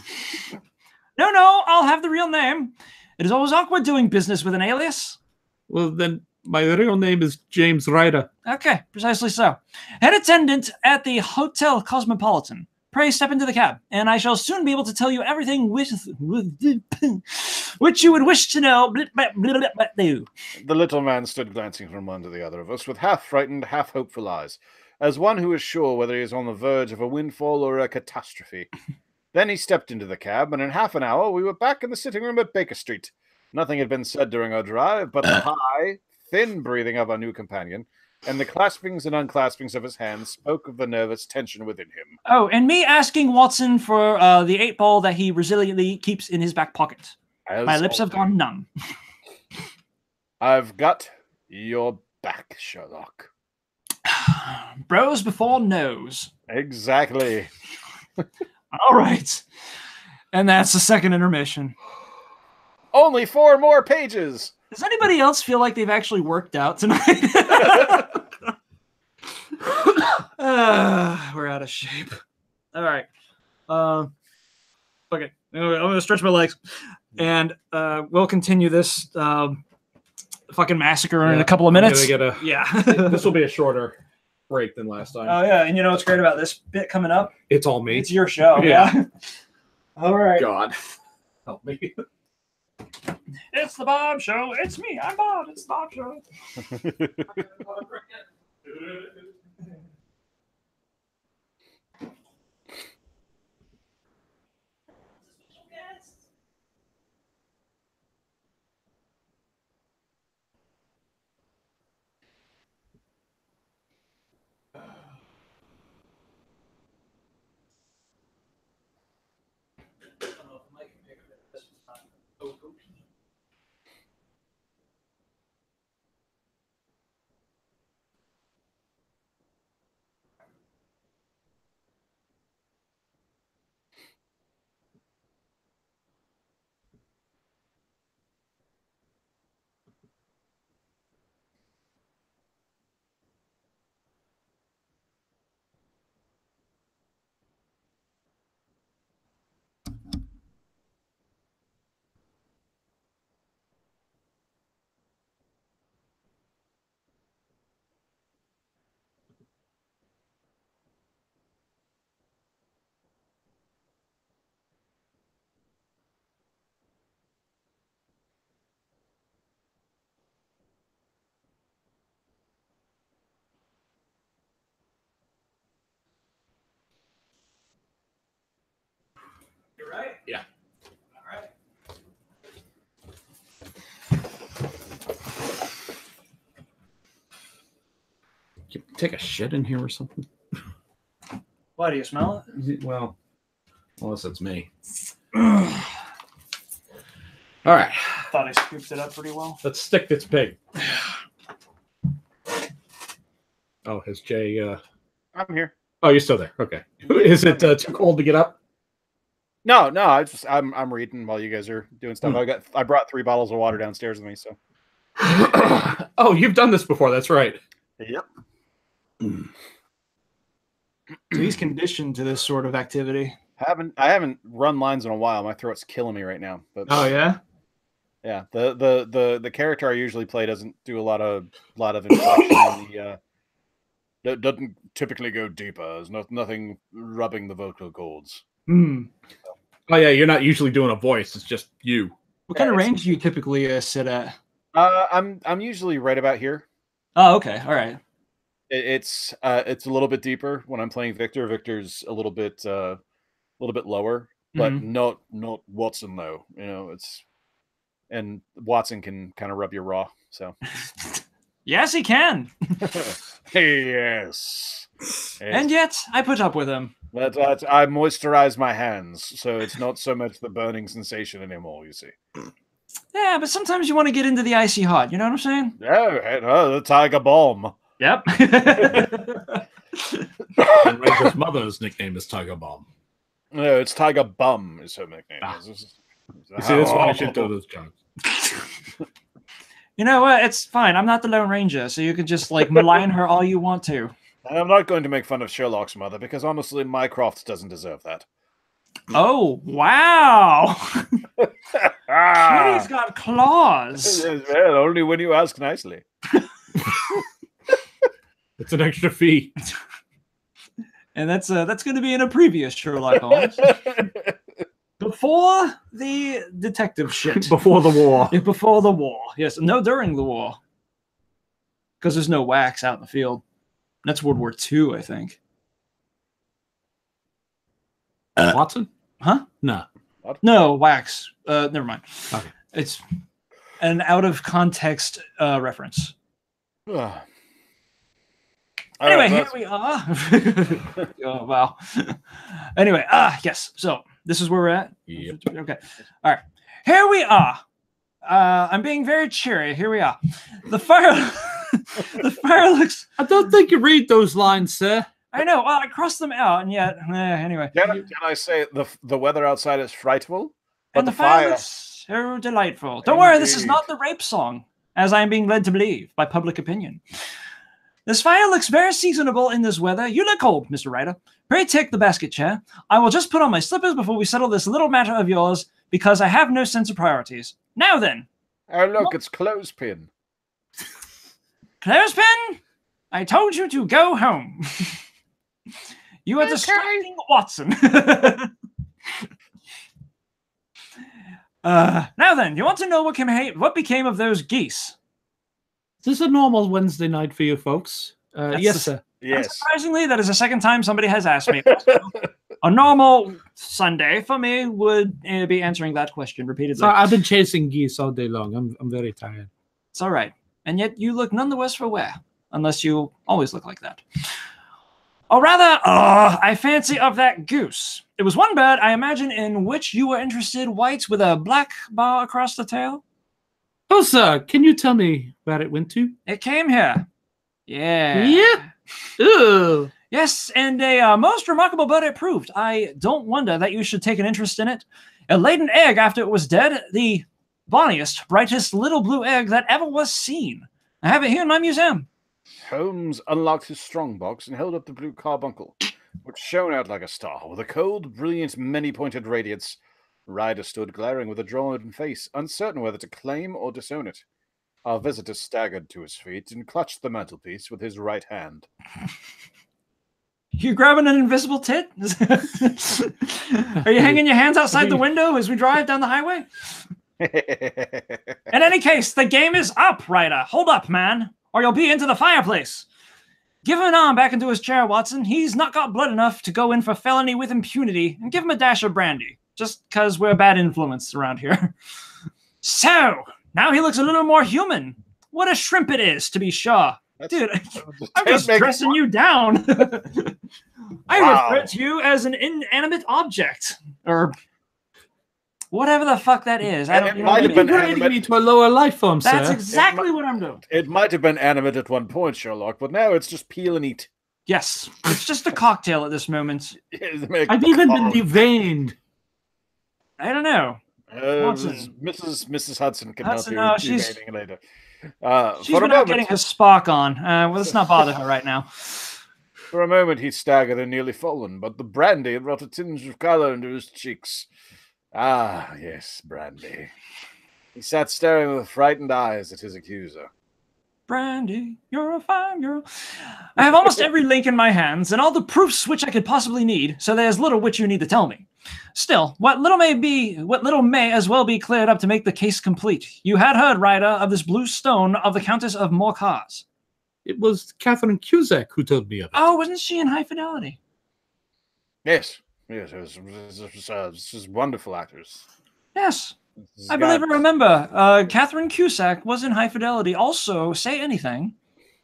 No, I'll have the real name. It is always awkward doing business with an alias. Well, then my real name is James Ryder. Okay, precisely so. Head attendant at the Hotel Cosmopolitan. Pray step into the cab, and I shall soon be able to tell you everything which you would wish to know. The little man stood glancing from one to the other of us with half-frightened, half-hopeful eyes, as one who is sure whether he is on the verge of a windfall or a catastrophe. Then he stepped into the cab, and in half an hour we were back in the sitting room at Baker Street. Nothing had been said during our drive, but the high, thin breathing of our new companion, and the claspings and unclaspings of his hands spoke of the nervous tension within him. Oh, and me asking Watson for the 8-ball that he resiliently keeps in his back pocket. My lips have gone numb. I've got your back, Sherlock. Bros before nose. Exactly. All right. And that's the second intermission. Only 4 more pages. Does anybody else feel like they've actually worked out tonight? We're out of shape. All right. Okay. I'm going to stretch my legs. And we'll continue this fucking massacre in a couple of minutes. This will be a shorter break than last time. Oh, yeah. And you know what's great about this bit coming up? It's all me. It's your show. Yeah. All right. God. Help me. It's the Bob Show. It's me. I'm Bob. It's the Bob Show. You're right? Yeah. All right. You take a shit in here or something? Why, do you smell it? Well, unless it's me. All right. Thought I scooped it up pretty well. Let's stick this pig. Oh, has Jay... I'm here. Oh, you're still there. Okay. Is it too cold to get up? No. I'm reading while you guys are doing stuff. I brought 3 bottles of water downstairs with me. So. Oh, you've done this before. That's right. Yep. So he's conditioned to this sort of activity. I haven't run lines in a while. My throat's killing me right now. But oh yeah. Yeah. The character I usually play doesn't do a lot of inflection. Doesn't typically go deeper. There's nothing rubbing the vocal cords. Hmm. Oh yeah, you're not usually doing a voice. It's just you. What kind of range do you typically sit at? I'm usually right about here. Oh, okay, all right. It's a little bit deeper when I'm playing Victor. Victor's a little bit lower, but not Watson though. You know, and Watson can kind of rub you raw. So Yes, he can. Yes. And yet, I put up with him. But I moisturize my hands, so it's not so much the burning sensation anymore, you see. Yeah, but sometimes you want to get into the icy hot. You know what I'm saying? Yeah, the Tiger Bomb. Yep. Ranger's mother's nickname is Tiger Bomb. No, it's Tiger Bum is her nickname. You see, that's why I should do those jokes. You know what? It's fine. I'm not the Lone Ranger, so you can just like malign her all you want to. I'm not going to make fun of Sherlock's mother because honestly, Mycroft doesn't deserve that. Oh, wow. Kitty's got claws. Well, only when you ask nicely. It's an extra fee. And that's going to be in a previous Sherlock Holmes. Before the detective shit. Before the war. Yeah, before the war. Yes. No, during the war. Because there's no wax out in the field. That's World War II, I think. Watson? Huh? No. What? No, wax. Never mind. Okay. It's an out of context reference. Anyway, here we are. Oh, wow. Anyway, yes. So this is where we're at. Yep. Okay. All right. Here we are. I'm being very cheery. Here we are. The fire. The fire looks. I don't think you read those lines, sir. I know. Well, I crossed them out, and yet, anyway. Can I say the weather outside is frightful, but And the fire looks so delightful. Don't worry, this is not the rape song, as I am being led to believe by public opinion. This fire looks very seasonable in this weather. You look cold, Mr. Ryder. Pray take the basket chair. I will just put on my slippers before we settle this little matter of yours, because I have no sense of priorities. Now then. Oh, look, it's Clothespin. Clothespin? I told you to go home. You are distracting Watson. Now then, you want to know what became of those geese? Is this a normal Wednesday night for you folks? Yes, sir. Yes. Surprisingly, that is the second time somebody has asked me. A normal Sunday for me would be answering that question repeatedly. So I've been chasing geese all day long. I'm very tired. It's all right. And yet you look none the worse for wear, unless you always look like that. Or rather, I fancy of that goose. It was one bird, I imagine, in which you were interested, white with a black bar across the tail. Oh, sir, can you tell me where it went to? It came here. Yeah. Yeah. Ooh. Yes, and a most remarkable bird it proved. I don't wonder that you should take an interest in it. It laid an egg after it was dead, the bonniest, brightest little blue egg that ever was seen. I have it here in my museum. Holmes unlocked his strongbox and held up the Blue Carbuncle, which shone out like a star. With a cold, brilliant, many-pointed radiance, Ryder stood glaring with a drawn face, uncertain whether to claim or disown it. Our visitor staggered to his feet and clutched the mantelpiece with his right hand. You grabbing an invisible tit? Are you hanging your hands outside the window as we drive down the highway? In any case, the game is up, Ryder. Hold up, man, or you'll be into the fireplace. Give him an arm back into his chair, Watson. He's not got blood enough to go in for felony with impunity, and give him a dash of brandy, just because we're a bad influence around here. So, now he looks a little more human. What a shrimp it is, to be sure. Dude, I'm just dressing you down. I refer to you as an inanimate object, or whatever the fuck that is. I don't know. You're grading me to a lower life form, sir. That's exactly what I'm doing. It might have been animate at one point, Sherlock, but now it's just peel and eat. Yes, it's just a cocktail at this moment. I've even been deveined. I don't know. Mrs. Hudson can help you with deveining later. She's been out getting her Spock on. Well, let's not bother her right now. For a moment, he staggered and nearly fallen, but the brandy had brought a tinge of color into his cheeks. Ah, yes, brandy. He sat staring with frightened eyes at his accuser. Brandy, you're a fine girl. I have almost every link in my hands and all the proofs which I could possibly need, so there's little which you need to tell me. Still, what little may as well be cleared up to make the case complete. You had heard, Ryder, of this blue stone of the Countess of Morcar's. It was Catherine Cusack who told me of it. Oh, wasn't she in High Fidelity? Yes, it was wonderful actors. Yes. I believe I remember. Catherine Cusack was in High Fidelity. Also, Say Anything.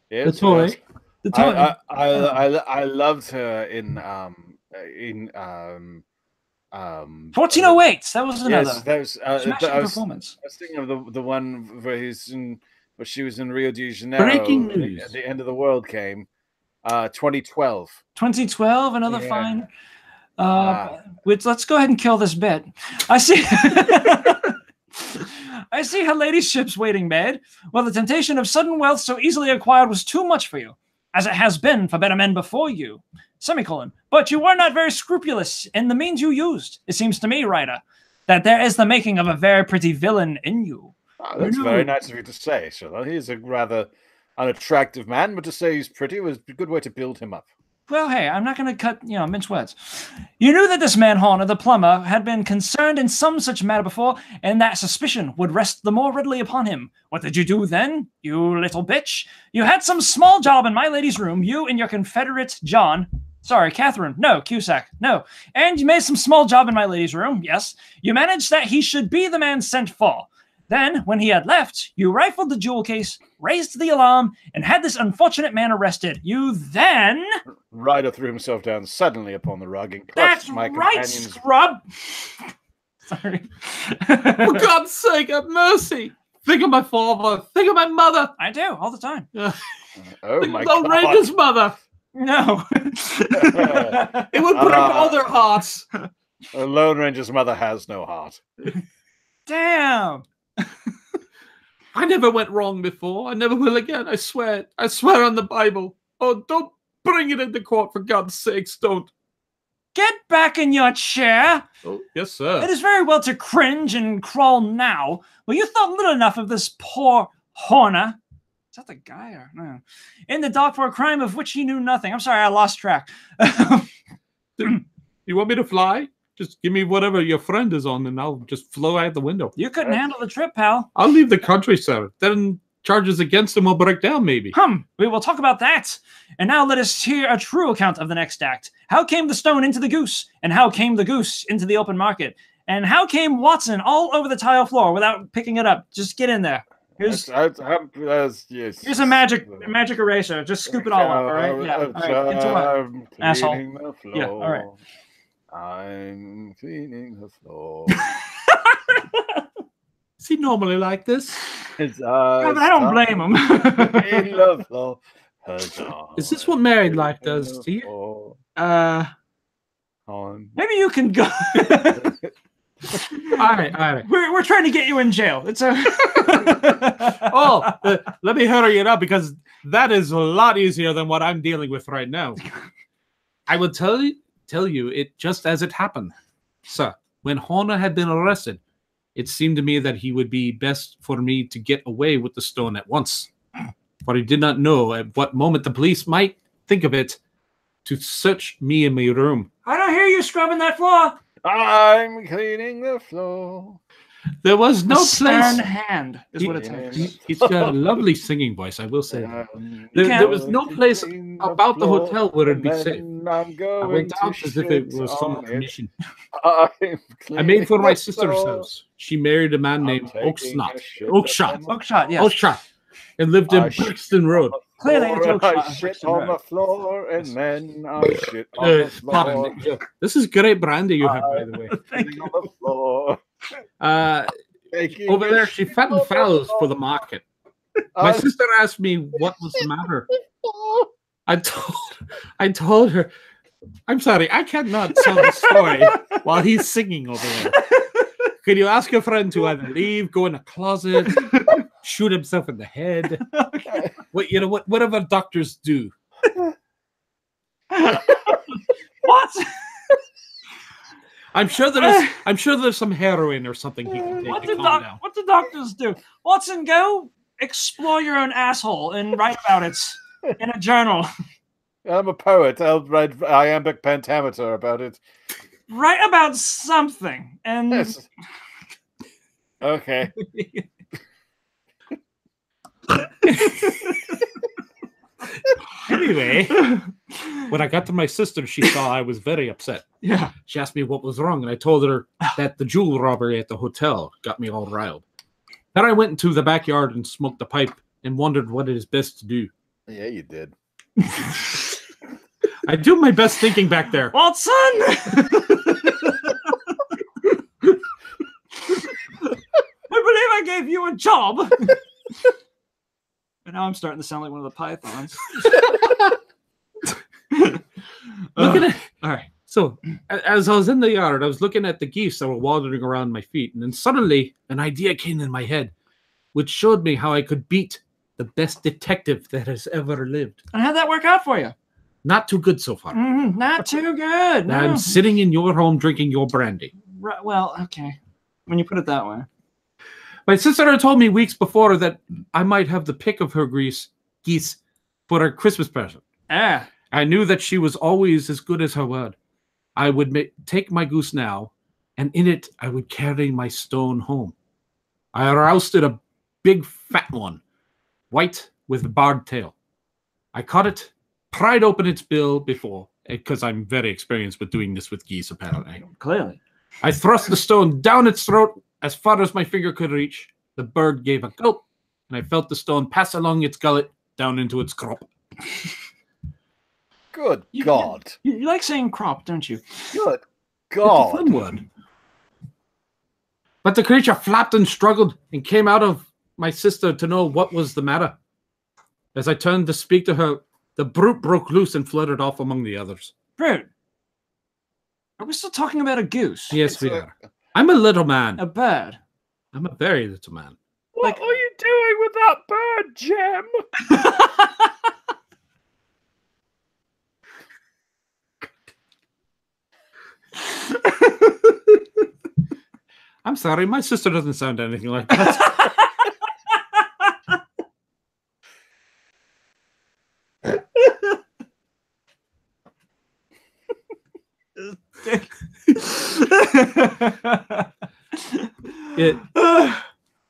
Yes, the toy. Yes. The toy. I loved her in 1408. That was another. Yes, that was performance. I was thinking of the one where she was in Rio de Janeiro. Breaking news. At the end of the world came. 2012. 2012, another fine. Let's go ahead and kill this bit. I see. I see her ladyship's waiting maid. Well, the temptation of sudden wealth so easily acquired was too much for you, as it has been for better men before you. Semicolon. But you were not very scrupulous in the means you used. It seems to me, writer, that there is the making of a very pretty villain in you. Oh, that's very nice of you to say, Sherlock. He's a rather unattractive man, but to say he's pretty was a good way to build him up. Well, hey, I'm not going to cut, mince words. You knew that this man Horner, the plumber, had been concerned in some such matter before, and that suspicion would rest the more readily upon him. What did you do then, you little bitch? You had some small job in my lady's room, you and your confederate John. Sorry, Catherine. No, Cusack. No. And you made some small job in my lady's room, yes. You managed that he should be the man sent for. Then, when he had left, you rifled the jewel case, raised the alarm, and had this unfortunate man arrested. You then... Ryder threw himself down suddenly upon the rug and clutched my companion's... Scrub! Sorry. For God's sake, have mercy! Think of my father. Think of my mother. I do, all the time. Oh my God. Lone Ranger's mother. No. It would break all their hearts. Lone Ranger's mother has no heart. Damn. I never went wrong before. I never will again. I swear. I swear on the Bible. Oh, don't bring it into court, for God's sakes. Don't. Get back in your chair. Oh, yes, sir. It is very well to cringe and crawl now, but you thought little enough of this poor Horner. Is that the guy or no? In the dock for a crime of which he knew nothing. I'm sorry, I lost track. You want me to fly? Just give me whatever your friend is on, and I'll just flow out the window. You couldn't handle the trip, pal. I'll leave the country, sir. Then charges against him will break down, maybe. We will talk about that. And now let us hear a true account of the next act. How came the stone into the goose? And how came the goose into the open market? And how came Watson all over the tile floor without picking it up? Just get in there. Here's a magic eraser. Just scoop it all up, all right? Yeah. All right. Into it. Asshole. Yeah, all right. I'm cleaning the floor. Is he normally like this? But I don't blame him. The floor. Is this what married life does to you? Maybe you can go. All right. We're trying to get you in jail. It's a. Let me hurry it up, because that is a lot easier than what I'm dealing with right now. I will tell you it just as it happened. Sir, when Horner had been arrested, it seemed to me that he would be best for me to get away with the stone at once. For he did not know at what moment the police might think of it to search me in my room. I don't hear you scrubbing that floor. I'm cleaning the floor. There was no place. Hand is what it takes. He's got a lovely singing voice, I will say that. There was no place about the hotel where it'd be safe. I went out as if it was some mission. I made for my sister's house. She married a man named Oakshott, yes. Oakshott, and lived in Brixton Road. Clearly, it's Oakshott. I shit on the floor, and then I shit on the floor. Pardon me. This is great brandy you have, by the way. Thank you. On the floor. Over there, she fattened fowls for the market. My sister asked me what was the matter. I told her, I'm sorry, I cannot tell the story while he's singing over there. Could you ask your friend to either leave, go in a closet, shoot himself in the head? Whatever doctors do. What? I'm sure there's some heroin or something he can take to calm down. What do doctors do? Watson, go explore your own asshole and write about it in a journal. I'm a poet. I'll write iambic pentameter about it. Write about something. And yes. Okay. Anyway, when I got to my sister, she saw I was very upset. Yeah. She asked me what was wrong, and I told her that the jewel robbery at the hotel got me all riled. Then I went into the backyard and smoked a pipe and wondered what it is best to do. Yeah, you did. I do my best thinking back there. Watson! I believe I gave you a job. And now I'm starting to sound like one of the Pythons. Looking at all right. So as I was in the yard, I was looking at the geese that were wandering around my feet, and then suddenly an idea came in my head, which showed me how I could beat the best detective that has ever lived. And how'd that work out for you? Not too good so far. Not too good. No. I'm sitting in your home drinking your brandy. Right, well, okay. When you put it that way. My sister had told me weeks before that I might have the pick of her geese for her Christmas present. Ah. I knew that she was always as good as her word. I would take my goose now, and in it I would carry my stone home. I rousted a big fat one, white with a barred tail. I caught it, pried open its bill before, because I'm very experienced with doing this with geese, apparently. Clearly. I thrust the stone down its throat as far as my finger could reach. The bird gave a gulp, and I felt the stone pass along its gullet down into its crop. Good God. You like saying crop, don't you? Good God. It's a fun word. But the creature flapped and struggled and came out of my sister to know what was the matter. As I turned to speak to her, the brute broke loose and fluttered off among the others. Brute? Are we still talking about a goose? Yes, we are. I'm a little man. A bird? I'm a very little man. What are you doing with that bird, Jem? I'm sorry, my sister doesn't sound anything like that.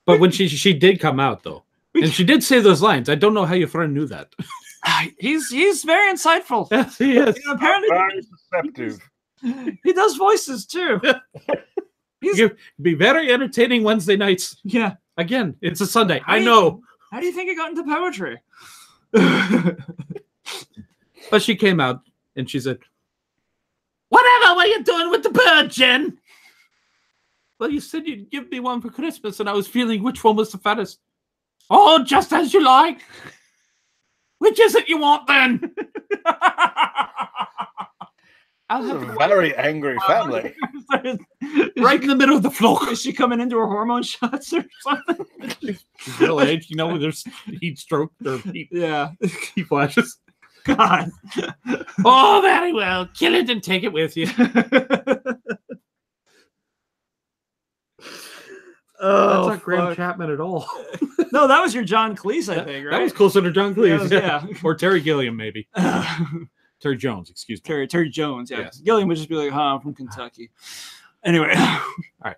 But when she did come out though, and she did say those lines. I don't know how your friend knew that. He's very insightful. Yes, he is. Apparently, very perceptive. He does voices too. He'd be very entertaining Wednesday nights. Yeah. Again, it's a Sunday. I know. How do you think he got into poetry? But she came out and she said, "Whatever were you doing with the bird, Jen?" Well, you said you'd give me one for Christmas, and I was feeling which one was the fattest. Oh, just as you like. Which is it you want, then? I'll have a very angry family. Right in the middle of the floor. Is she coming into her hormone shots or something? She's middle age, there's heat stroke or heat flashes. God. Oh, very well. Kill it and take it with you. Oh, that's not Graham Chapman at all. No, that was your John Cleese, I think, right? That was closer to John Cleese. Yeah. Or Terry Gilliam, maybe. Terry Jones, excuse me. Terry Jones, yeah. Yes. Gilliam would just be like, I'm from Kentucky. Anyway. All right.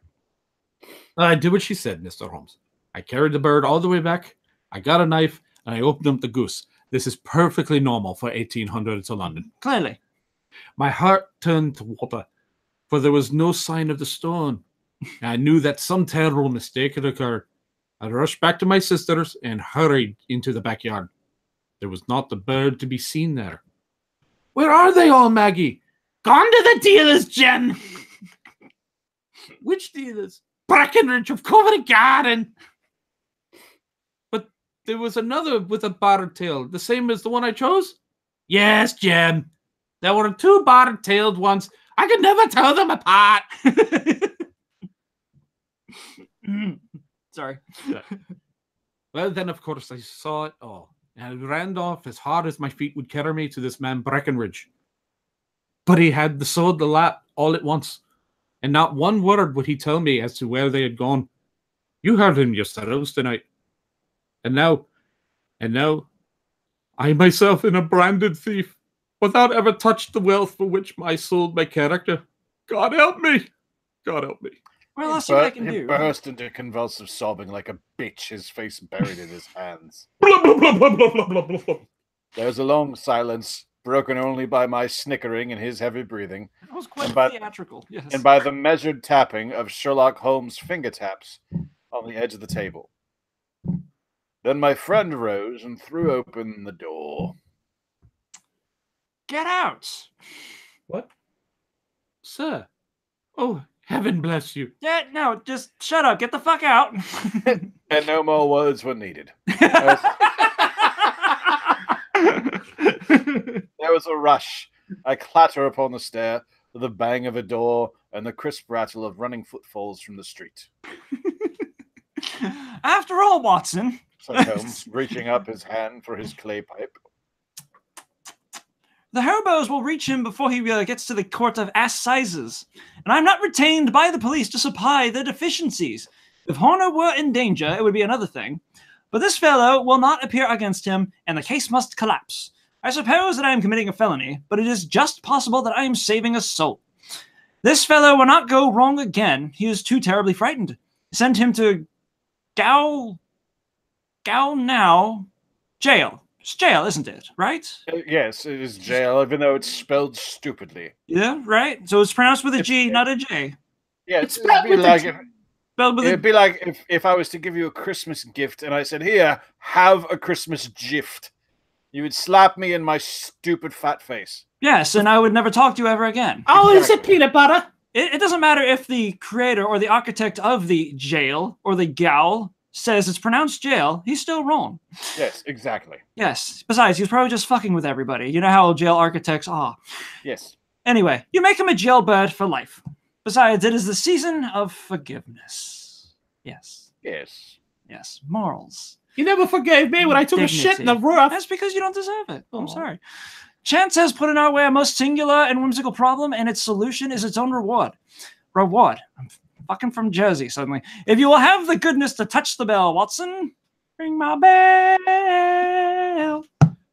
I did what she said, Mr. Holmes. I carried the bird all the way back. I got a knife, and I opened up the goose. This is perfectly normal for 1800 to London. Clearly. My heart turned to water, for there was no sign of the stone. I knew that some terrible mistake had occurred. I rushed back to my sister's and hurried into the backyard. There was not the bird to be seen there. Where are they all, Maggie? Gone to the dealers, Jen. Which dealers? Breckenridge of Covent Garden. But there was another with a barred tail, the same as the one I chose? Yes, Jen. There were two barred-tailed ones. I could never tell them apart. Sorry. Well, then, of course, I saw it all. And I ran off as hard as my feet would carry me to this man Breckenridge. But he had the sword the lap all at once, and not one word would he tell me as to where they had gone. You heard him yourselves tonight. And now, I myself am a branded thief, without ever touched the wealth for which I sold my character. God help me! God help me. Well, that's what I can do. He burst into convulsive sobbing like a bitch, his face buried in his hands. Blah, blah, blah, blah, blah, blah, blah, blah. There was a long silence, broken only by my snickering and his heavy breathing. That was quite theatrical, yes. And by the measured tapping of Sherlock Holmes' fingertips on the edge of the table. Then my friend rose and threw open the door. Get out! What? Sir? Oh, heaven bless you. Yeah, no, just shut up. Get the fuck out. And no more words were needed. There was a rush. I clatter upon the stair with the bang of a door and the crisp rattle of running footfalls from the street. After all, Watson, said Holmes, reaching up his hand for his clay pipe. The hobos will reach him before he gets to the court of assizes, and I'm not retained by the police to supply the deficiencies. If Horner were in danger, it would be another thing. But this fellow will not appear against him, and the case must collapse. I suppose that I am committing a felony, but it is just possible that I am saving a soul. This fellow will not go wrong again. He is too terribly frightened. Send him to Now jail. It's jail, isn't it? Right? Yes, it is jail, even though it's spelled stupidly. Yeah, right. So it's pronounced with a G, not a J. Yeah, it'd be like if I was to give you a Christmas gift and I said, "Here, have a Christmas gift." You would slap me in my stupid fat face. Yes, and I would never talk to you ever again. Oh, exactly. Is it peanut butter? It doesn't matter if the creator or the architect of the jail or the gowl says it's pronounced jail. He's still wrong. Yes, exactly. Yes. Besides, he was probably just fucking with everybody. You know how jail architects are. Yes. Anyway, you make him a jailbird for life. Besides, it is the season of forgiveness. Yes. Yes. Yes. Morals. You never forgave me when I took a shit in the roof. That's because you don't deserve it. I'm sorry. Chance has put in our way a most singular and whimsical problem, and its solution is its own reward. Reward. I'm fucking from Jersey suddenly. If you will have the goodness to touch the bell, Watson, ring my bell.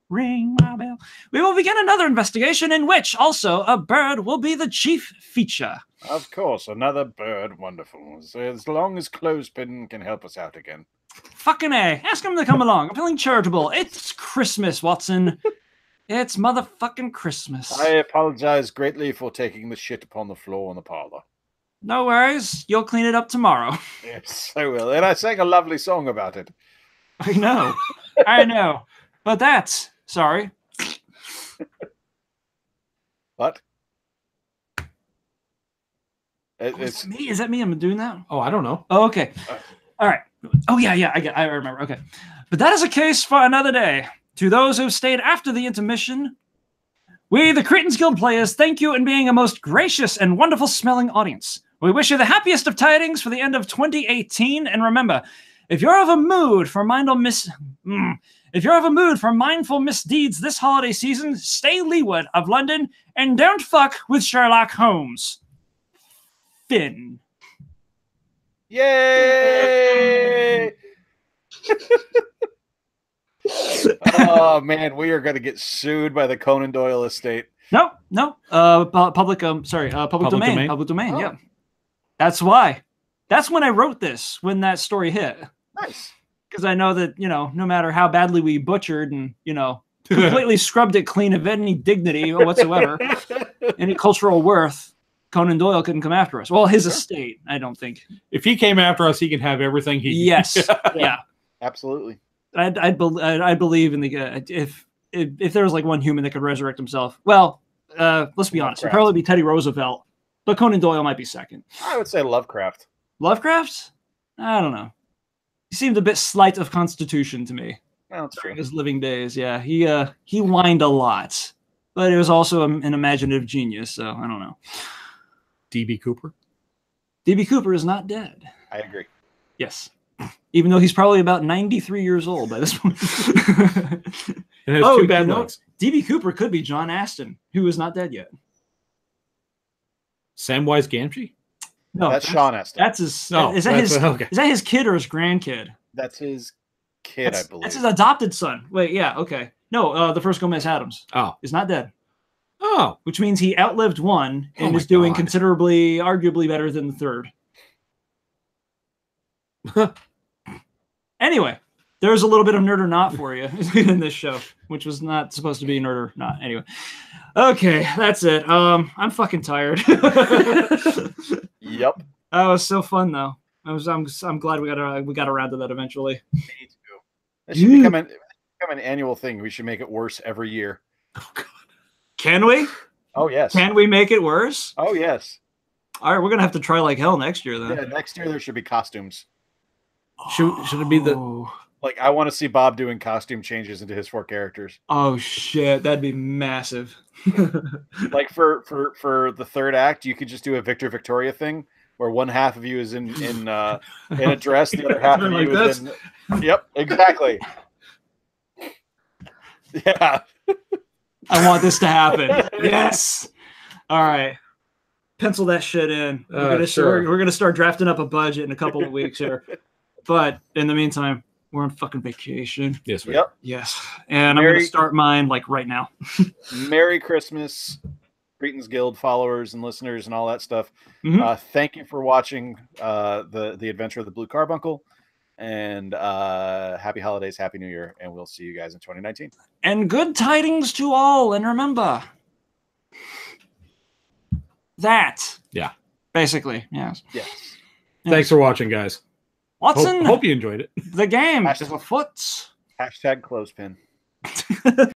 Ring my bell. We will begin another investigation in which also a bird will be the chief feature. Of course, another bird. Wonderful. As long as Clothespin can help us out again. Fucking A. Ask him to come along. I'm feeling charitable. It's Christmas, Watson. It's motherfucking Christmas. I apologize greatly for taking the shit upon the floor in the parlor. No worries. You'll clean it up tomorrow. Yes, I will. And I sang a lovely song about it. I know. I know. But that's... Sorry. What? Is that me? Is that me? I'm doing that? Oh, I don't know. Oh, okay. All right. Oh, yeah. I remember. Okay. But that is a case for another day. To those who stayed after the intermission, we, the Cretans Guild players, thank you in being a most gracious and wonderful smelling audience. We wish you the happiest of tidings for the end of 2018. And remember, if you're of a mood for mindful misdeeds this holiday season, stay leeward of London and don't fuck with Sherlock Holmes. Finn. Yay! Oh man, we are going to get sued by the Conan Doyle estate. No. Public domain. Public domain. Oh. Yeah. That's why. That's when I wrote this. When that story hit. Nice. Because I know that no matter how badly we butchered and completely scrubbed it clean of any dignity or whatsoever, any cultural worth, Conan Doyle couldn't come after us. Well, his estate, I don't think. If he came after us, he can have everything he. Yes. Yeah. Absolutely. I believe in the if there was like one human that could resurrect himself. Well, let's be honest. It'd probably be Teddy Roosevelt, but Conan Doyle might be second. I would say Lovecraft. Lovecraft? I don't know. He seemed a bit slight of constitution to me. Well, that's true. His living days, yeah. He whined a lot, but it was also an imaginative genius. So I don't know. D.B. Cooper. D.B. Cooper is not dead. I agree. Yes. Even though he's probably about 93 years old by this point. It has two bad lugs. D.B. Cooper could be John Aston, who is not dead yet. Samwise Gamgee? No, that's Sean Aston. That's his. No, is that his kid or his grandkid? That's his kid, I believe. That's his adopted son. Wait, yeah, okay. No, the first Gomez Adams. Oh, is not dead. Oh, which means he outlived one and is doing considerably, arguably better than the third. Anyway, There's a little bit of nerd or not for you in this show, which was not supposed to be nerd or not. Anyway, okay, that's it. I'm fucking tired. Yep. That was so fun though. I'm glad we got around to that eventually. Me too. It should become an annual thing. We should make it worse every year. Oh God. Can we? Oh yes. Can we make it worse? Oh yes. All right, we're gonna have to try like hell next year then. Yeah, next year there should be costumes. Should it be the like? I want to see Bob doing costume changes into his 4 characters. Oh shit, that'd be massive. Like for the 3rd act, you could just do a Victor Victoria thing, where one half of you is in a dress, the other half of you is in. Yep, exactly. Yeah. I want this to happen. Yes. All right. Pencil that shit in. We're gonna start drafting up a budget in a couple of weeks here. But in the meantime, we're on fucking vacation. Yes, we yep. Yes. And I'm gonna start mine like right now. Merry Christmas, Cretan's Guild followers and listeners and all that stuff. Thank you for watching the adventure of the Blue Carbuncle. And happy holidays, happy new year, and we'll see you guys in 2019. And good tidings to all, and remember that. Yeah. Basically, yes. Yes. Thanks for watching, guys. Watson. Hope you enjoyed it. The game is afoot. #clothespin.